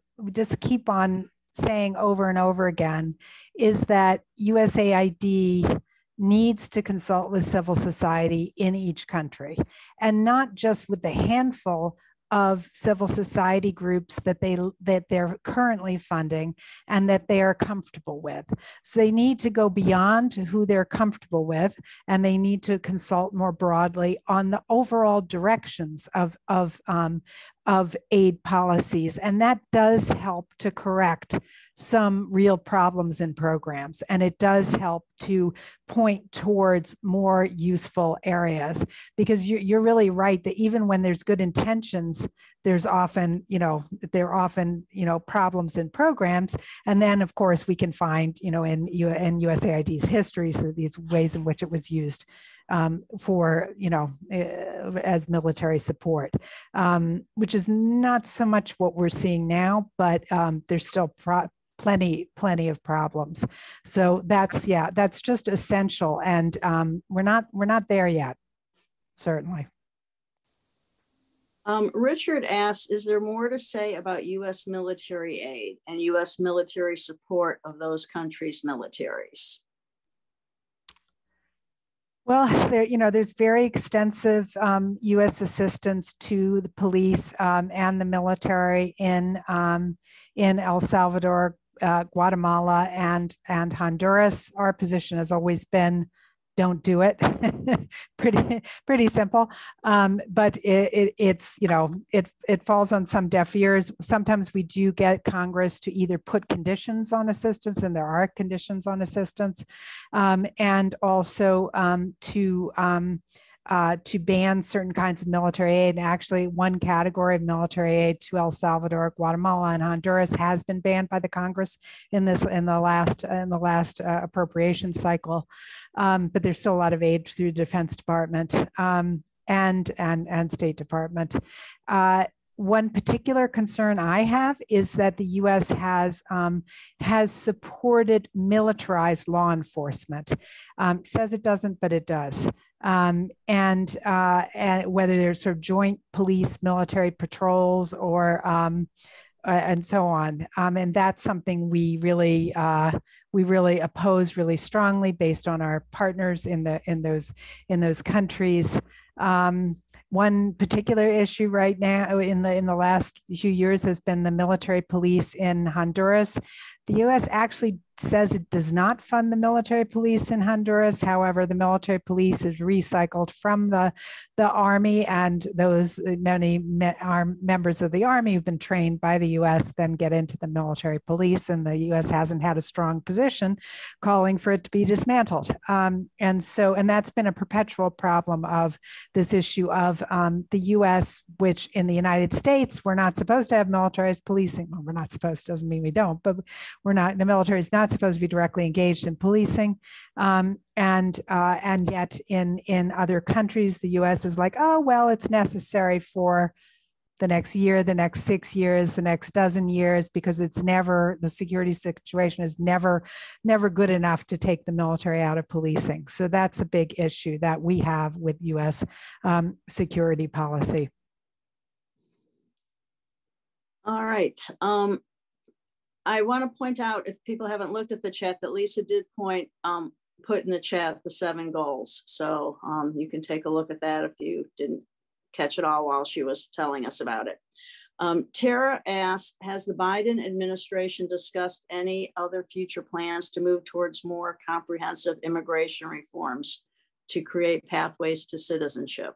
saying over and over again is that USAID needs to consult with civil society in each country, and not just with the handful of civil society groups that they're currently funding and that they are comfortable with. So they need to go beyond who they're comfortable with, and they need to consult more broadly on the overall directions of aid policies. And that does help to correct some real problems in programs. And it does help to point towards more useful areas, because you're really right that even when there's good intentions, there's often, problems in programs. And then of course we can find, in USAID's histories, these ways in which it was used for, as military support, which is not so much what we're seeing now, but there's still plenty of problems. So that's just essential, and we're not there yet, certainly. Richard asks, is there more to say about U.S. military aid and U.S. military support of those countries' militaries? Well, there's very extensive U.S. assistance to the police and the military in El Salvador, Guatemala, and Honduras. Our position has always been, don't do it. pretty simple. But it falls on some deaf ears. Sometimes we do get Congress to either put conditions on assistance, and there are conditions on assistance, and also to ban certain kinds of military aid. And actually, one category of military aid to El Salvador, Guatemala, and Honduras has been banned by the Congress in the last appropriation cycle. But there's still a lot of aid through the Defense Department and State Department. One particular concern I have is that the U.S. has supported militarized law enforcement. Says it doesn't, but it does. And whether there's sort of joint police military patrols or and so on, and that's something we really oppose really strongly based on our partners in those countries. One particular issue right now in the last few years has been the military police in Honduras. The U.S. actually says it does not fund the military police in Honduras. However, the military police is recycled from the Army, and those many members of the Army who've been trained by the U.S. then get into the military police, and the U.S. hasn't had a strong position calling for it to be dismantled. And that's been a perpetual problem of this issue of the U.S., which in the United States, we're not supposed to have militarized policing. Well, we're not supposed, doesn't mean we don't, but the military is not supposed to be directly engaged in policing. And yet in other countries, the US is like, oh, well, it's necessary for the next year, the next 6 years, the next dozen years, because the security situation is never good enough to take the military out of policing. So that's a big issue that we have with US security policy. All right. I want to point out, if people haven't looked at the chat, that Lisa did put in the chat the 7 goals. So you can take a look at that if you didn't catch it all while she was telling us about it. Tara asks, has the Biden administration discussed any other future plans to move towards more comprehensive immigration reforms to create pathways to citizenship?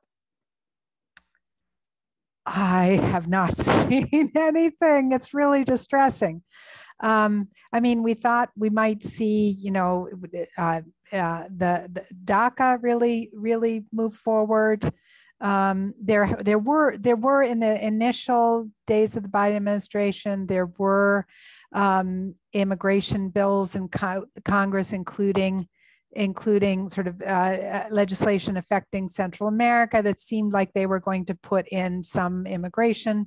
I have not seen anything. It's really distressing. I mean, we thought we might see, the DACA really move forward. There were in the initial days of the Biden administration, there were immigration bills in Congress, including sort of legislation affecting Central America that seemed like they were going to put in some immigration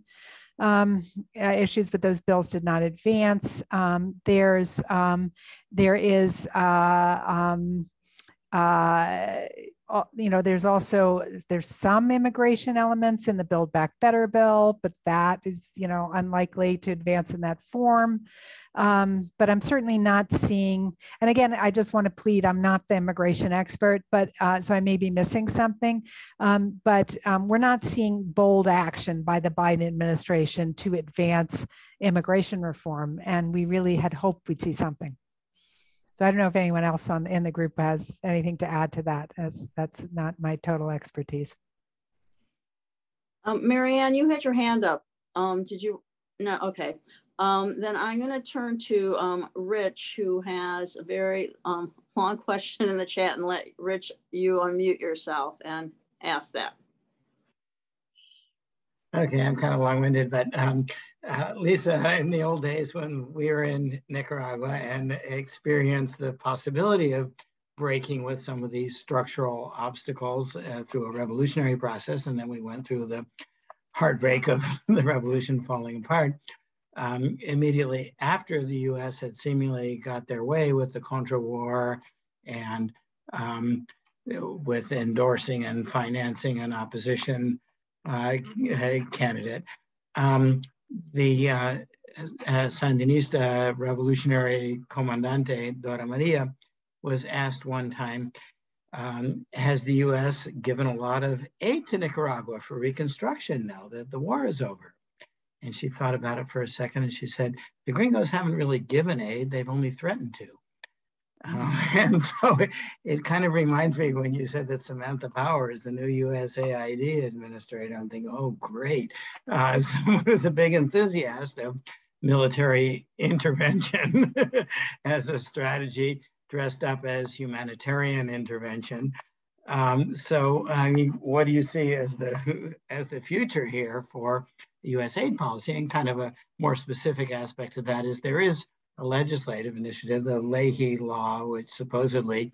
issues, but those bills did not advance. There is there's some immigration elements in the Build Back Better bill, but that is, unlikely to advance in that form. But I'm certainly not seeing, and again, I just want to plead, I'm not the immigration expert, but so I may be missing something, but we're not seeing bold action by the Biden administration to advance immigration reform. And we really had hoped we'd see something. So I don't know if anyone else in the group has anything to add to that, as that's not my total expertise. Marianne, you had your hand up. Did you? No, okay. Then I'm going to turn to Rich, who has a very long question in the chat, and let Rich, you unmute yourself and ask that. Okay, I'm kind of long-winded, but Lisa, in the old days when we were in Nicaragua and experienced the possibility of breaking with some of these structural obstacles through a revolutionary process, and then we went through the heartbreak of the revolution falling apart, immediately after the US had seemingly got their way with the Contra War and with endorsing and financing an opposition candidate. The Sandinista revolutionary comandante, Dora Maria, was asked one time, has the US given a lot of aid to Nicaragua for reconstruction now that the war is over? And she thought about it for a second and she said, the gringos haven't really given aid, they've only threatened to. And so it kind of reminds me when you said that Samantha Power is the new USAID administrator. I'm thinking, oh, great. Someone who's a big enthusiast of military intervention as a strategy dressed up as humanitarian intervention. So, I mean, what do you see as the future here for USAID policy? And kind of a more specific aspect of that is there is a legislative initiative, the Leahy Law, which supposedly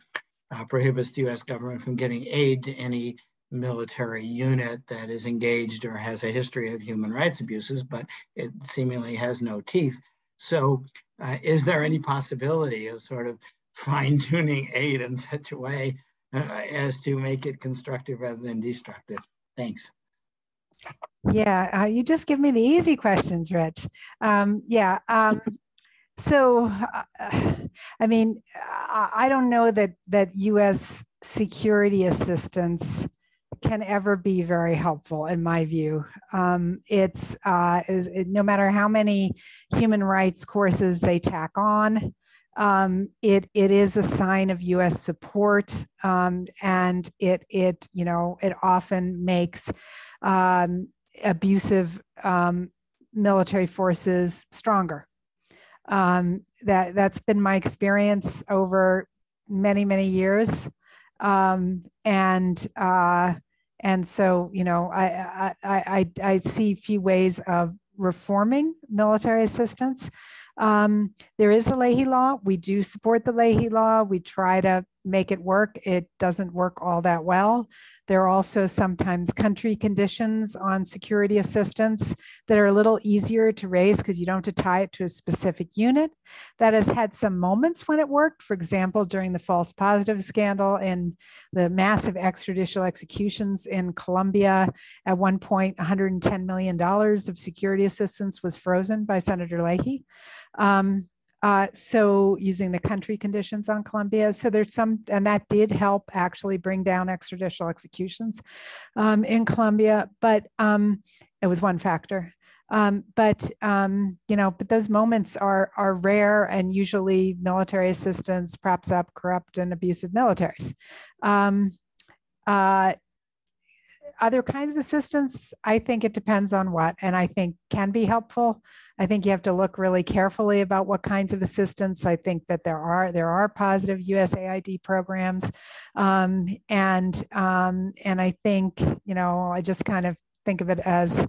prohibits the US government from getting aid to any military unit that is engaged or has a history of human rights abuses, but it seemingly has no teeth. So is there any possibility of sort of fine-tuning aid in such a way as to make it constructive rather than destructive? Thanks. Yeah, you just give me the easy questions, Rich. So, I mean, I don't know that U.S. security assistance can ever be very helpful, in my view. No matter how many human rights courses they tack on, it is a sign of U.S. support, and it often makes abusive military forces stronger. That's been my experience over many, many years. And so, I see few ways of reforming military assistance. There is a Leahy Law. We do support the Leahy Law. We try to make it work. It doesn't work all that well. There are also sometimes country conditions on security assistance that are a little easier to raise because you don't have to tie it to a specific unit. That has had some moments when it worked. For example, during the false positive scandal and the massive extrajudicial executions in Colombia, at one point, $110 million of security assistance was frozen by Senator Leahy. So using the country conditions on Colombia. So there's some, and that did help actually bring down extrajudicial executions in Colombia, but it was one factor. But those moments are rare, and usually military assistance props up corrupt and abusive militaries. Other kinds of assistance, I think it depends on what, and I think can be helpful. I think you have to look really carefully about what kinds of assistance. I think that there are positive USAID programs, and I think I just kind of think of it as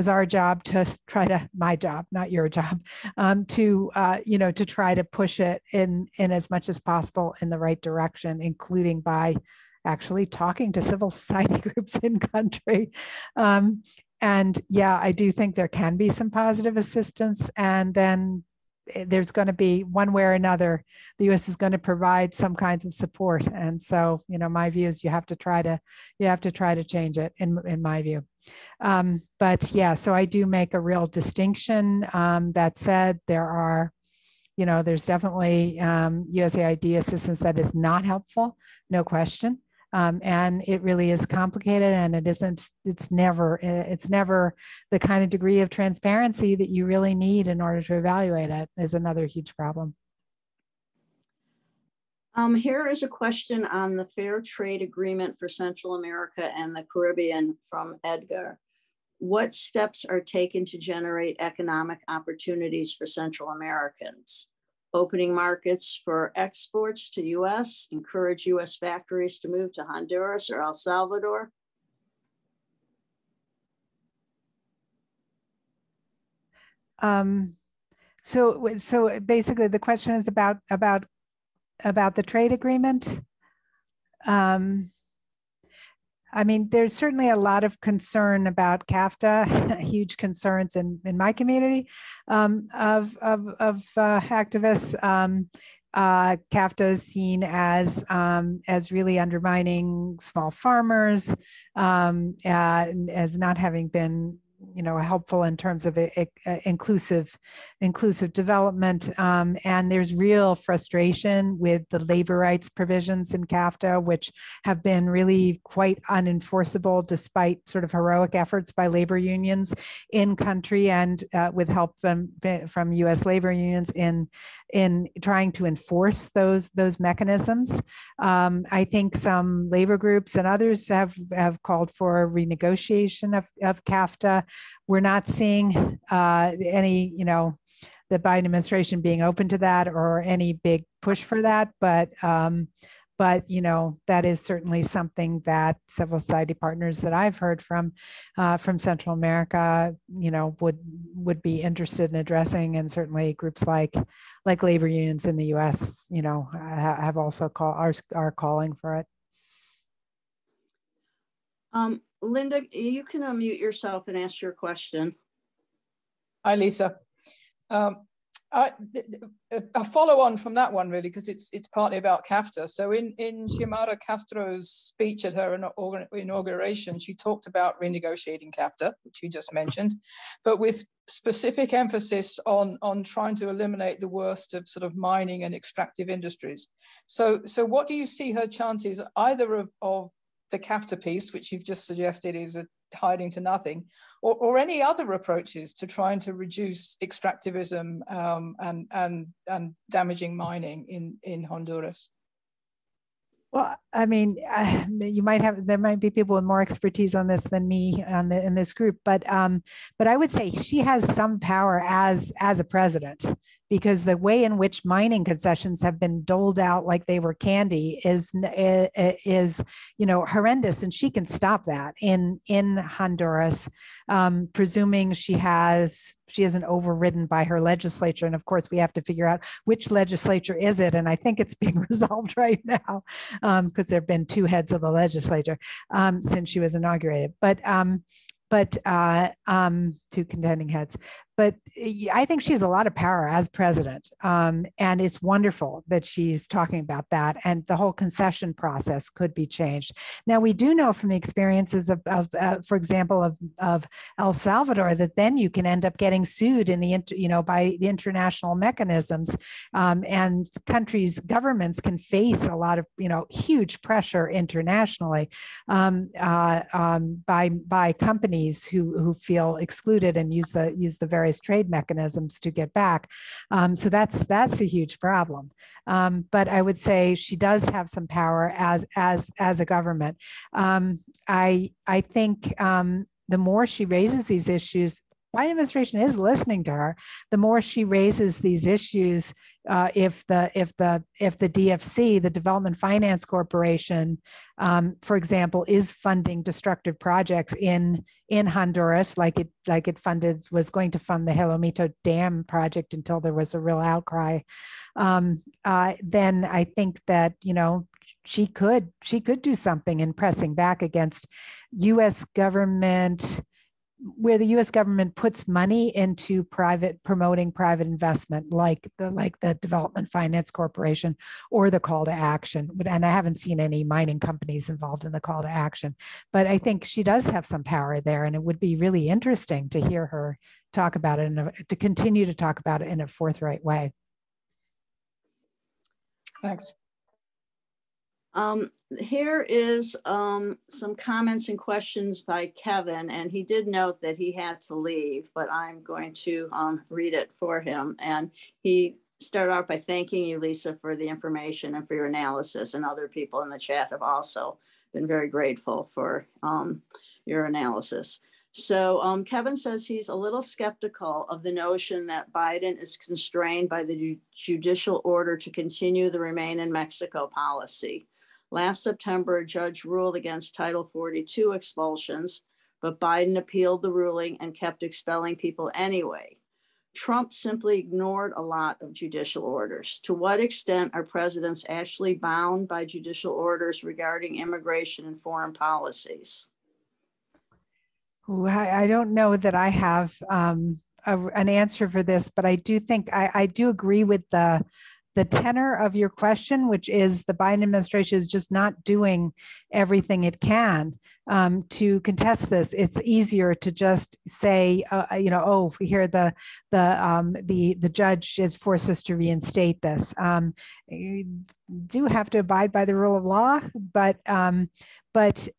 our job to try to, my job, not your job, to try to push it in as much as possible in the right direction, including by actually talking to civil society groups in country. And yeah, I do think there can be some positive assistance. And then there's going to be one way or another, the U.S. is going to provide some kinds of support. And so, my view is you have to try to change it in my view. But yeah, so I do make a real distinction. That said, there's definitely USAID assistance that is not helpful, no question. And it really is complicated, and it's never the kind of degree of transparency that you really need in order to evaluate it is another huge problem. Here is a question on the Fair Trade Agreement for Central America and the Caribbean from Edgar. What steps are taken to generate economic opportunities for Central Americans? Opening markets for exports to US, encourage US factories to move to Honduras or El Salvador? So basically the question is about the trade agreement. I mean, there's certainly a lot of concern about CAFTA, huge concerns in my community of activists. CAFTA is seen as really undermining small farmers, as not having been helpful in terms of inclusive development. And there's real frustration with the labor rights provisions in CAFTA, which have been really quite unenforceable despite sort of heroic efforts by labor unions in country and with help from US labor unions in trying to enforce those mechanisms. I think some labor groups and others have called for renegotiation of CAFTA. We're not seeing any, the Biden administration being open to that or any big push for that, but that is certainly something that civil society partners that I've heard from Central America, would be interested in addressing, and certainly groups like labor unions in the U.S., have also are calling for it. Linda, you can unmute yourself and ask your question. Hi, Lisa. A follow on from that one, really, because it's partly about CAFTA. So in Xiomara Castro's speech at her inauguration, she talked about renegotiating CAFTA, which you just mentioned, but with specific emphasis on trying to eliminate the worst of sort of mining and extractive industries. So what do you see her chances either of the CAFTA piece, which you've just suggested is hiding to nothing, or any other approaches to trying to reduce extractivism and damaging mining in Honduras? Well, I mean, there might be people with more expertise on this than me in this group, but I would say she has some power as a president, because the way in which mining concessions have been doled out like they were candy is horrendous, and she can stop that in Honduras, presuming she isn't overridden by her legislature. And of course, we have to figure out which legislature is it, and I think it's being resolved right now, because there have been two heads of the legislature since she was inaugurated, but two contending heads. But I think she has a lot of power as president, and it's wonderful that she's talking about that, and the whole concession process could be changed. Now, we do know from the experiences of for example, of El Salvador, that then you can end up getting sued by the international mechanisms, and governments can face a lot of huge pressure internationally by companies who feel excluded and use the various trade mechanisms to get back. So that's a huge problem. But I would say she does have some power as a government. I think the more she raises these issues, Biden administration is listening to her. The more she raises these issues, if the DFC, the Development Finance Corporation, for example, is funding destructive projects in Honduras, like it was going to fund the Jelomito Dam project until there was a real outcry, then I think that she could do something in pressing back against U.S. government where the U.S. government puts money into promoting private investment, like the Development Finance Corporation or the Call to Action. And I haven't seen any mining companies involved in the Call to Action, but I think she does have some power there, and it would be really interesting to hear her talk about it and to continue to talk about it in a forthright way. Thanks. Here is some comments and questions by Kevin, and he did note that he had to leave, but I'm going to read it for him. And he started out by thanking you, Lisa, for the information and for your analysis, and other people in the chat have also been very grateful for your analysis. So Kevin says he's a little skeptical of the notion that Biden is constrained by the judicial order to continue the Remain in Mexico policy. Last September, a judge ruled against Title 42 expulsions, but Biden appealed the ruling and kept expelling people anyway. Trump simply ignored a lot of judicial orders. To what extent are presidents actually bound by judicial orders regarding immigration and foreign policies? I don't know that I have an answer for this, but I do think I do agree with the tenor of your question, which is the Biden administration is just not doing everything it can to contest this. It's easier to just say, oh, if we hear the judge has forced us to reinstate this. You do have to abide by the rule of law, but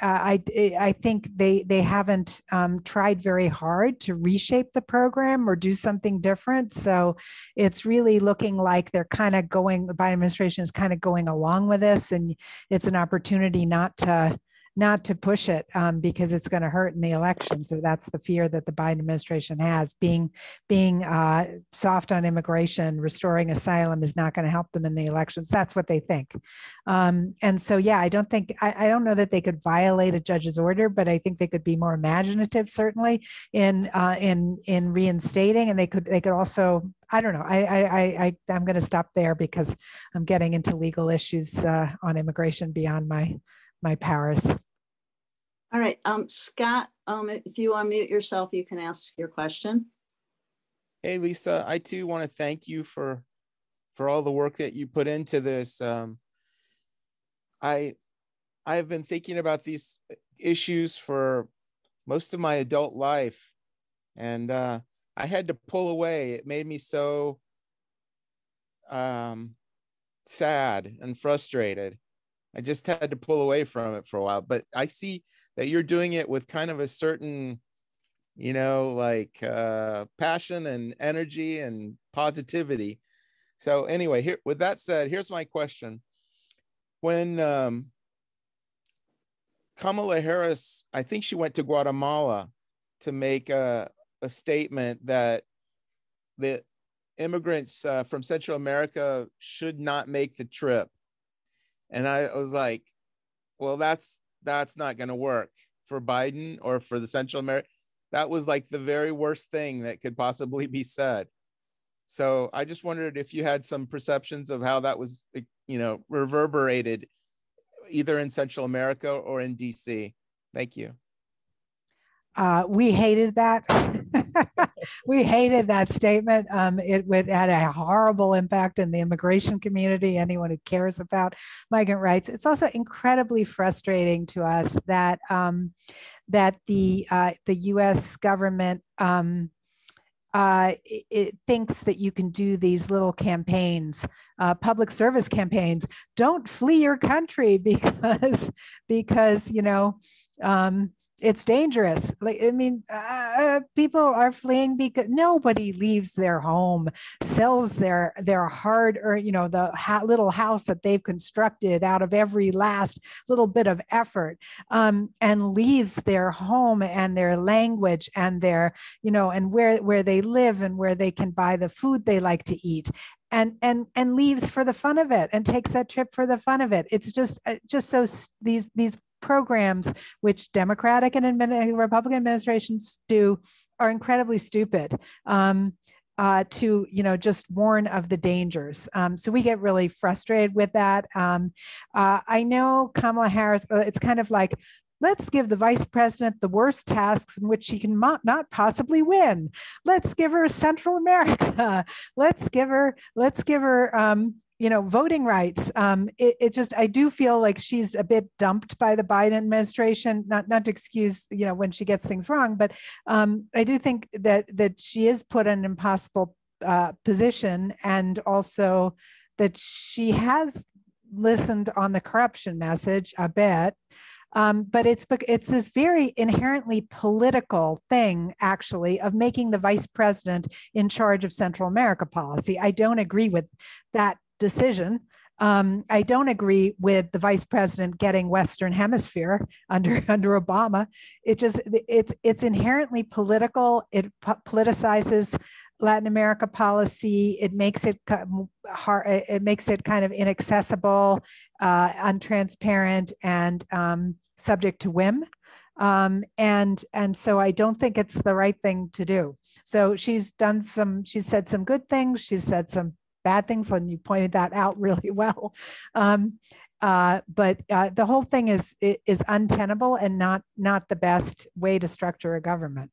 I think they haven't tried very hard to reshape the program or do something different. So it's really looking like they're kind of going, the Biden administration is kind of going along with this, and it's an opportunity not to push it because it's going to hurt in the election. So that's the fear that the Biden administration has. Being soft on immigration, restoring asylum is not going to help them in the elections. That's what they think. And so, yeah, I don't know that they could violate a judge's order, but I think they could be more imaginative, certainly in reinstating, and they could also. I don't know. I'm going to stop there because I'm getting into legal issues on immigration beyond my powers. All right, Scott, if you unmute yourself, you can ask your question. Hey, Lisa, I too want to thank you for all the work that you put into this. I've been thinking about these issues for most of my adult life, and I had to pull away. It made me so sad and frustrated. I just had to pull away from it for a while, but I see that you're doing it with kind of a certain, passion and energy and positivity. So anyway, here, with that said, here's my question. When Kamala Harris, I think she went to Guatemala to make a statement that the immigrants from Central America should not make the trip. And I was like, well, that's not going to work for Biden or for the Central America. That was like the very worst thing that could possibly be said. So I just wondered if you had some perceptions of how that was, reverberated either in Central America or in DC. Thank you. We hated that. We hated that statement. It had a horrible impact in the immigration community, anyone who cares about migrant rights. It's also incredibly frustrating to us that the U.S. government it thinks that you can do these little campaigns, public service campaigns. Don't flee your country because it's dangerous. People are fleeing because nobody leaves their home, sells their hard, or the little house that they've constructed out of every last little bit of effort, and leaves their home and their language and their, and where they live and where they can buy the food they like to eat. And leaves for the fun of it and takes that trip for the fun of it. It's just so these programs, which Democratic and Republican administrations do, are incredibly stupid to just warn of the dangers. So we get really frustrated with that. I know Kamala Harris. It's kind of like Let's give the vice president the worst tasks in which she can not possibly win. Let's give her Central America. Let's give her voting rights. I do feel like she's a bit dumped by the Biden administration, not to excuse, when she gets things wrong, but I do think that she is put in an impossible position, and also that she has listened on the corruption message a bit. But it's this very inherently political thing, actually, of making the vice president in charge of Central America policy. I don't agree with that decision. I don't agree with the vice president getting Western Hemisphere under Obama. It's inherently political. It politicizes Latin America policy. It makes it hard. It makes it kind of inaccessible, untransparent, and subject to whim. And so I don't think it's the right thing to do. So she's said some good things. She's said some bad things, and you pointed that out really well. But the whole thing is untenable and not the best way to structure a government.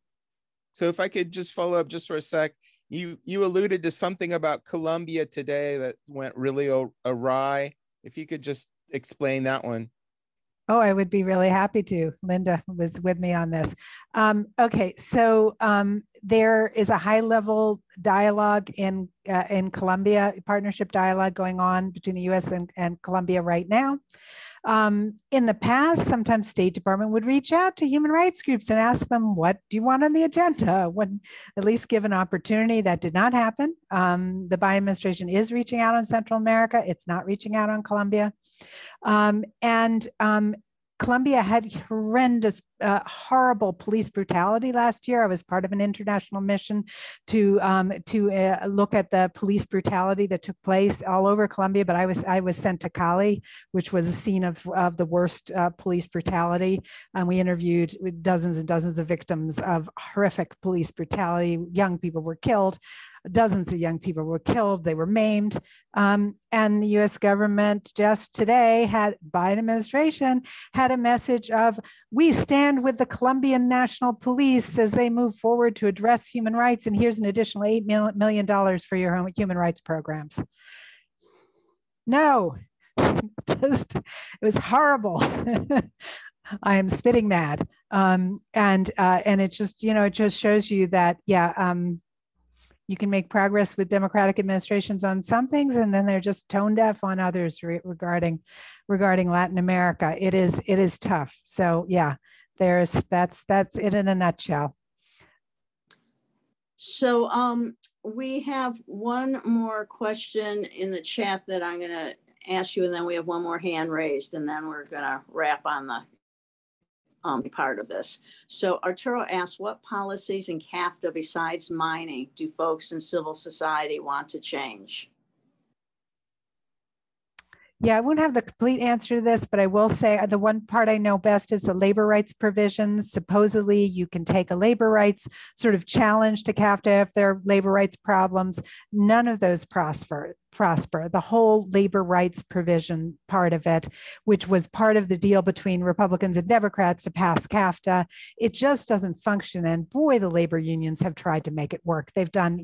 So if I could just follow up just for a sec, you alluded to something about Colombia today that went really awry. If you could just explain that one. Oh, I would be really happy to. Linda was with me on this. Okay, so there is a high-level dialogue in Colombia, partnership dialogue going on between the U.S. and Colombia right now. In the past, sometimes State Department would reach out to human rights groups and ask them, what do you want on the agenda? When at least give an opportunity. That did not happen. The Biden administration is reaching out on Central America. It's not reaching out on Colombia. Colombia had horrendous, horrible police brutality last year. I was part of an international mission to look at the police brutality that took place all over Colombia. But I was sent to Cali, which was a scene of the worst police brutality. And we interviewed dozens and dozens of victims of horrific police brutality. Young people were killed. Dozens of young people were killed. They were maimed. And the U.S. government just today Biden administration had a message of, we stand with the Colombian National Police as they move forward to address human rights. And here's an additional $8 million for your human rights programs. No, it was horrible. I am spitting mad. And it just shows you that, you can make progress with democratic administrations on some things, and then they're just tone deaf on others regarding Latin America. It is tough. So that's it in a nutshell. So we have one more question in the chat that I'm going to ask you, and then we have one more hand raised, and then we're going to wrap on the part of this. So Arturo asks, what policies in CAFTA besides mining do folks in civil society want to change? Yeah, I won't have the complete answer to this, but I will say the one part I know best is the labor rights provisions. Supposedly, you can take a labor rights sort of challenge to CAFTA if there are labor rights problems. None of those prosper. The whole labor rights provision part of it, which was part of the deal between Republicans and Democrats to pass CAFTA, it just doesn't function. And boy, the labor unions have tried to make it work. They've done,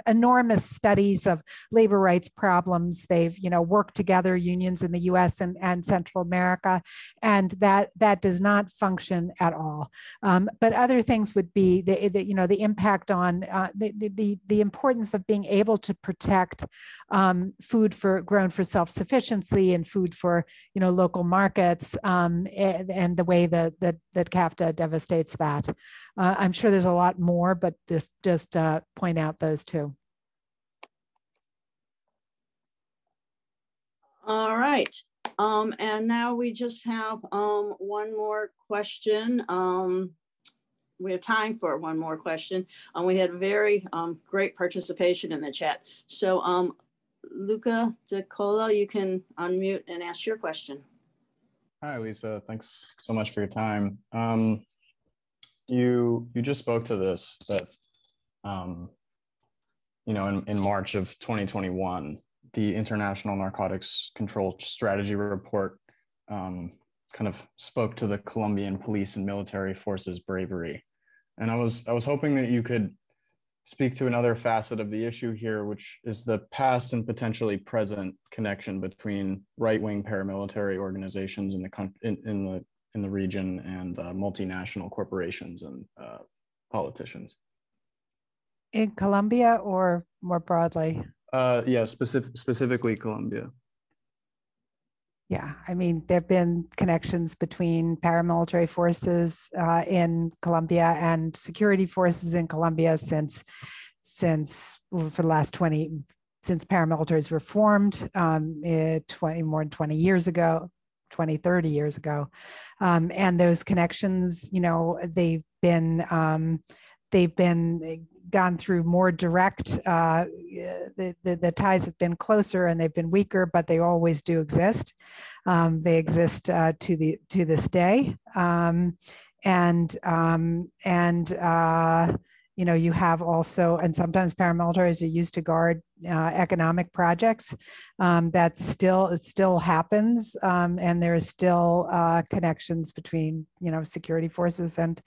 enormous studies of labor rights problems. They've, worked together, unions in the U.S. and Central America, and that does not function at all. But other things would be the impact on the importance of being able to protect food grown for self-sufficiency and food for local markets, and the way that CAFTA devastates that. I'm sure there's a lot more, but just point out those two. All right, and now we just have one more question. We have time for one more question. We had very great participation in the chat. So Luca DeCola, you can unmute and ask your question. Hi, Lisa. Thanks so much for your time. You just spoke to this, that in March of 2021, the International Narcotics Control Strategy Report kind of spoke to the Colombian police and military forces bravery. And I was hoping that you could speak to another facet of the issue here, which is the past and potentially present connection between right-wing paramilitary organizations in the region and multinational corporations and politicians. In Colombia or more broadly? Yeah, specifically Colombia. Yeah, I mean, there have been connections between paramilitary forces in Colombia and security forces in Colombia since for the last 20, since paramilitaries were formed more than 20 years ago, 20, 30 years ago. And those connections, you know, they've been gone through more direct, the ties have been closer and they've been weaker, but they always do exist. They exist to this day. You know, you have also, and sometimes paramilitaries are used to guard economic projects. It still happens, and there is still connections between, you know, security forces and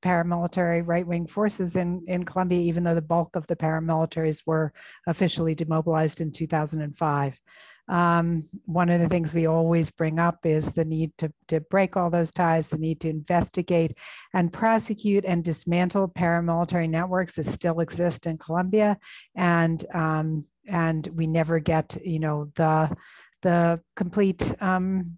paramilitary right-wing forces in Colombia, even though the bulk of the paramilitaries were officially demobilized in 2005. One of the things we always bring up is the need to break all those ties, the need to investigate and prosecute and dismantle paramilitary networks that still exist in Colombia, and we never get, you know, the complete,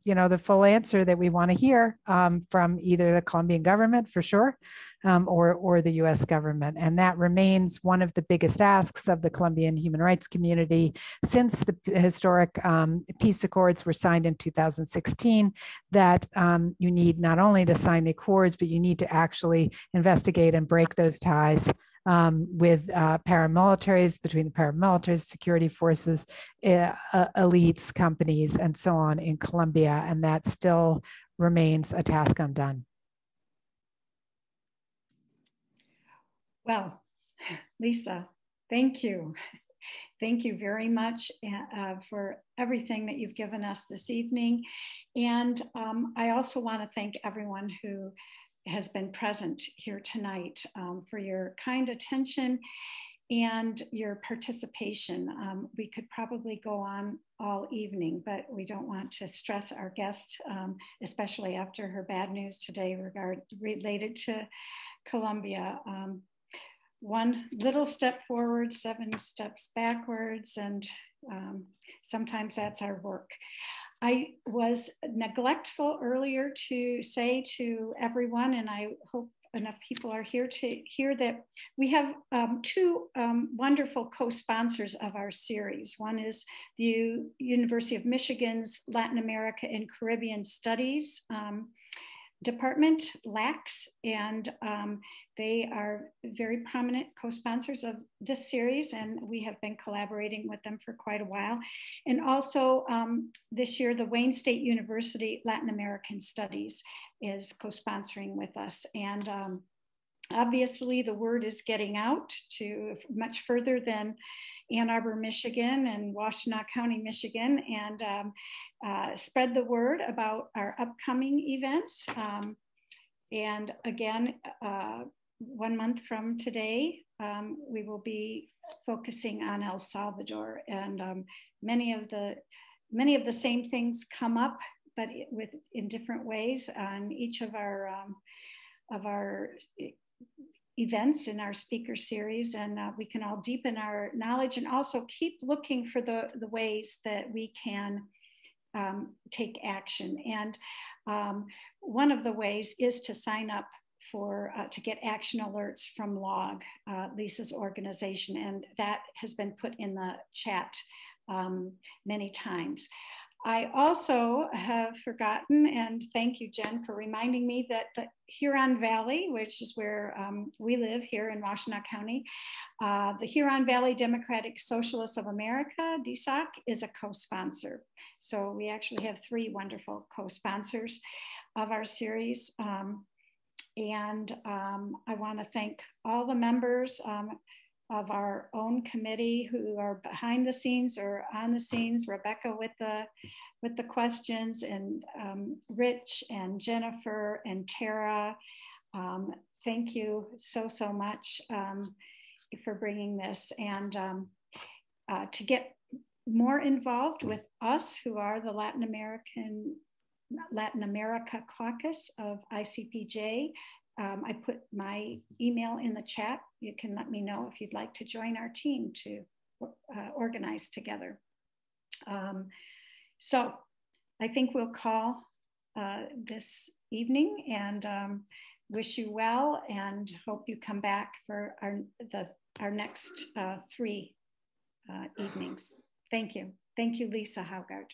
you know, the full answer that we want to hear from either the Colombian government, for sure, or the U.S. government. And that remains one of the biggest asks of the Colombian human rights community since the historic peace accords were signed in 2016, that you need not only to sign the accords, but you need to actually investigate and break those ties with paramilitaries, between the paramilitaries, security forces, elites, companies, and so on in Colombia. And that still remains a task undone. Well, Lisa, thank you. Thank you very much for everything that you've given us this evening. And I also want to thank everyone who has been present here tonight for your kind attention and your participation. We could probably go on all evening, but we don't want to stress our guest, especially after her bad news today related to Colombia. One little step forward, 7 steps backwards, and sometimes that's our work. I was neglectful earlier to say to everyone, and I hope enough people are here to hear that we have 2 wonderful co-sponsors of our series. One is the University of Michigan's Latin America and Caribbean Studies Department, LACS, and they are very prominent co-sponsors of this series, and we have been collaborating with them for quite a while. And also this year, the Wayne State University Latin American Studies is co-sponsoring with us. And obviously the word is getting out to much further than Ann Arbor, Michigan and Washtenaw County, Michigan, and spread the word about our upcoming events. And again, 1 month from today, we will be focusing on El Salvador, and many of the same things come up, but in different ways on each of our events in our speaker series, and we can all deepen our knowledge and also keep looking for the ways that we can take action. And one of the ways is to sign up for to get action alerts from LOG, Lisa's organization, and that has been put in the chat many times. I also have forgotten, and thank you, Jen, for reminding me that the Huron Valley, which is where we live here in Washtenaw County, the Huron Valley Democratic Socialists of America, DSOC, is a co-sponsor. So we actually have 3 wonderful co-sponsors of our series. I want to thank all the members of our own committee who are behind the scenes or on the scenes, Rebecca with the questions, and Rich and Jennifer and Tara. Thank you so much for bringing this, and to get more involved with us, who are the Latin America caucus of ICPJ. I put my email in the chat. You can let me know if you'd like to join our team to organize together. So I think we'll call this evening, and wish you well, and hope you come back for our next 3 evenings. Thank you. Thank you, Lisa Haugard.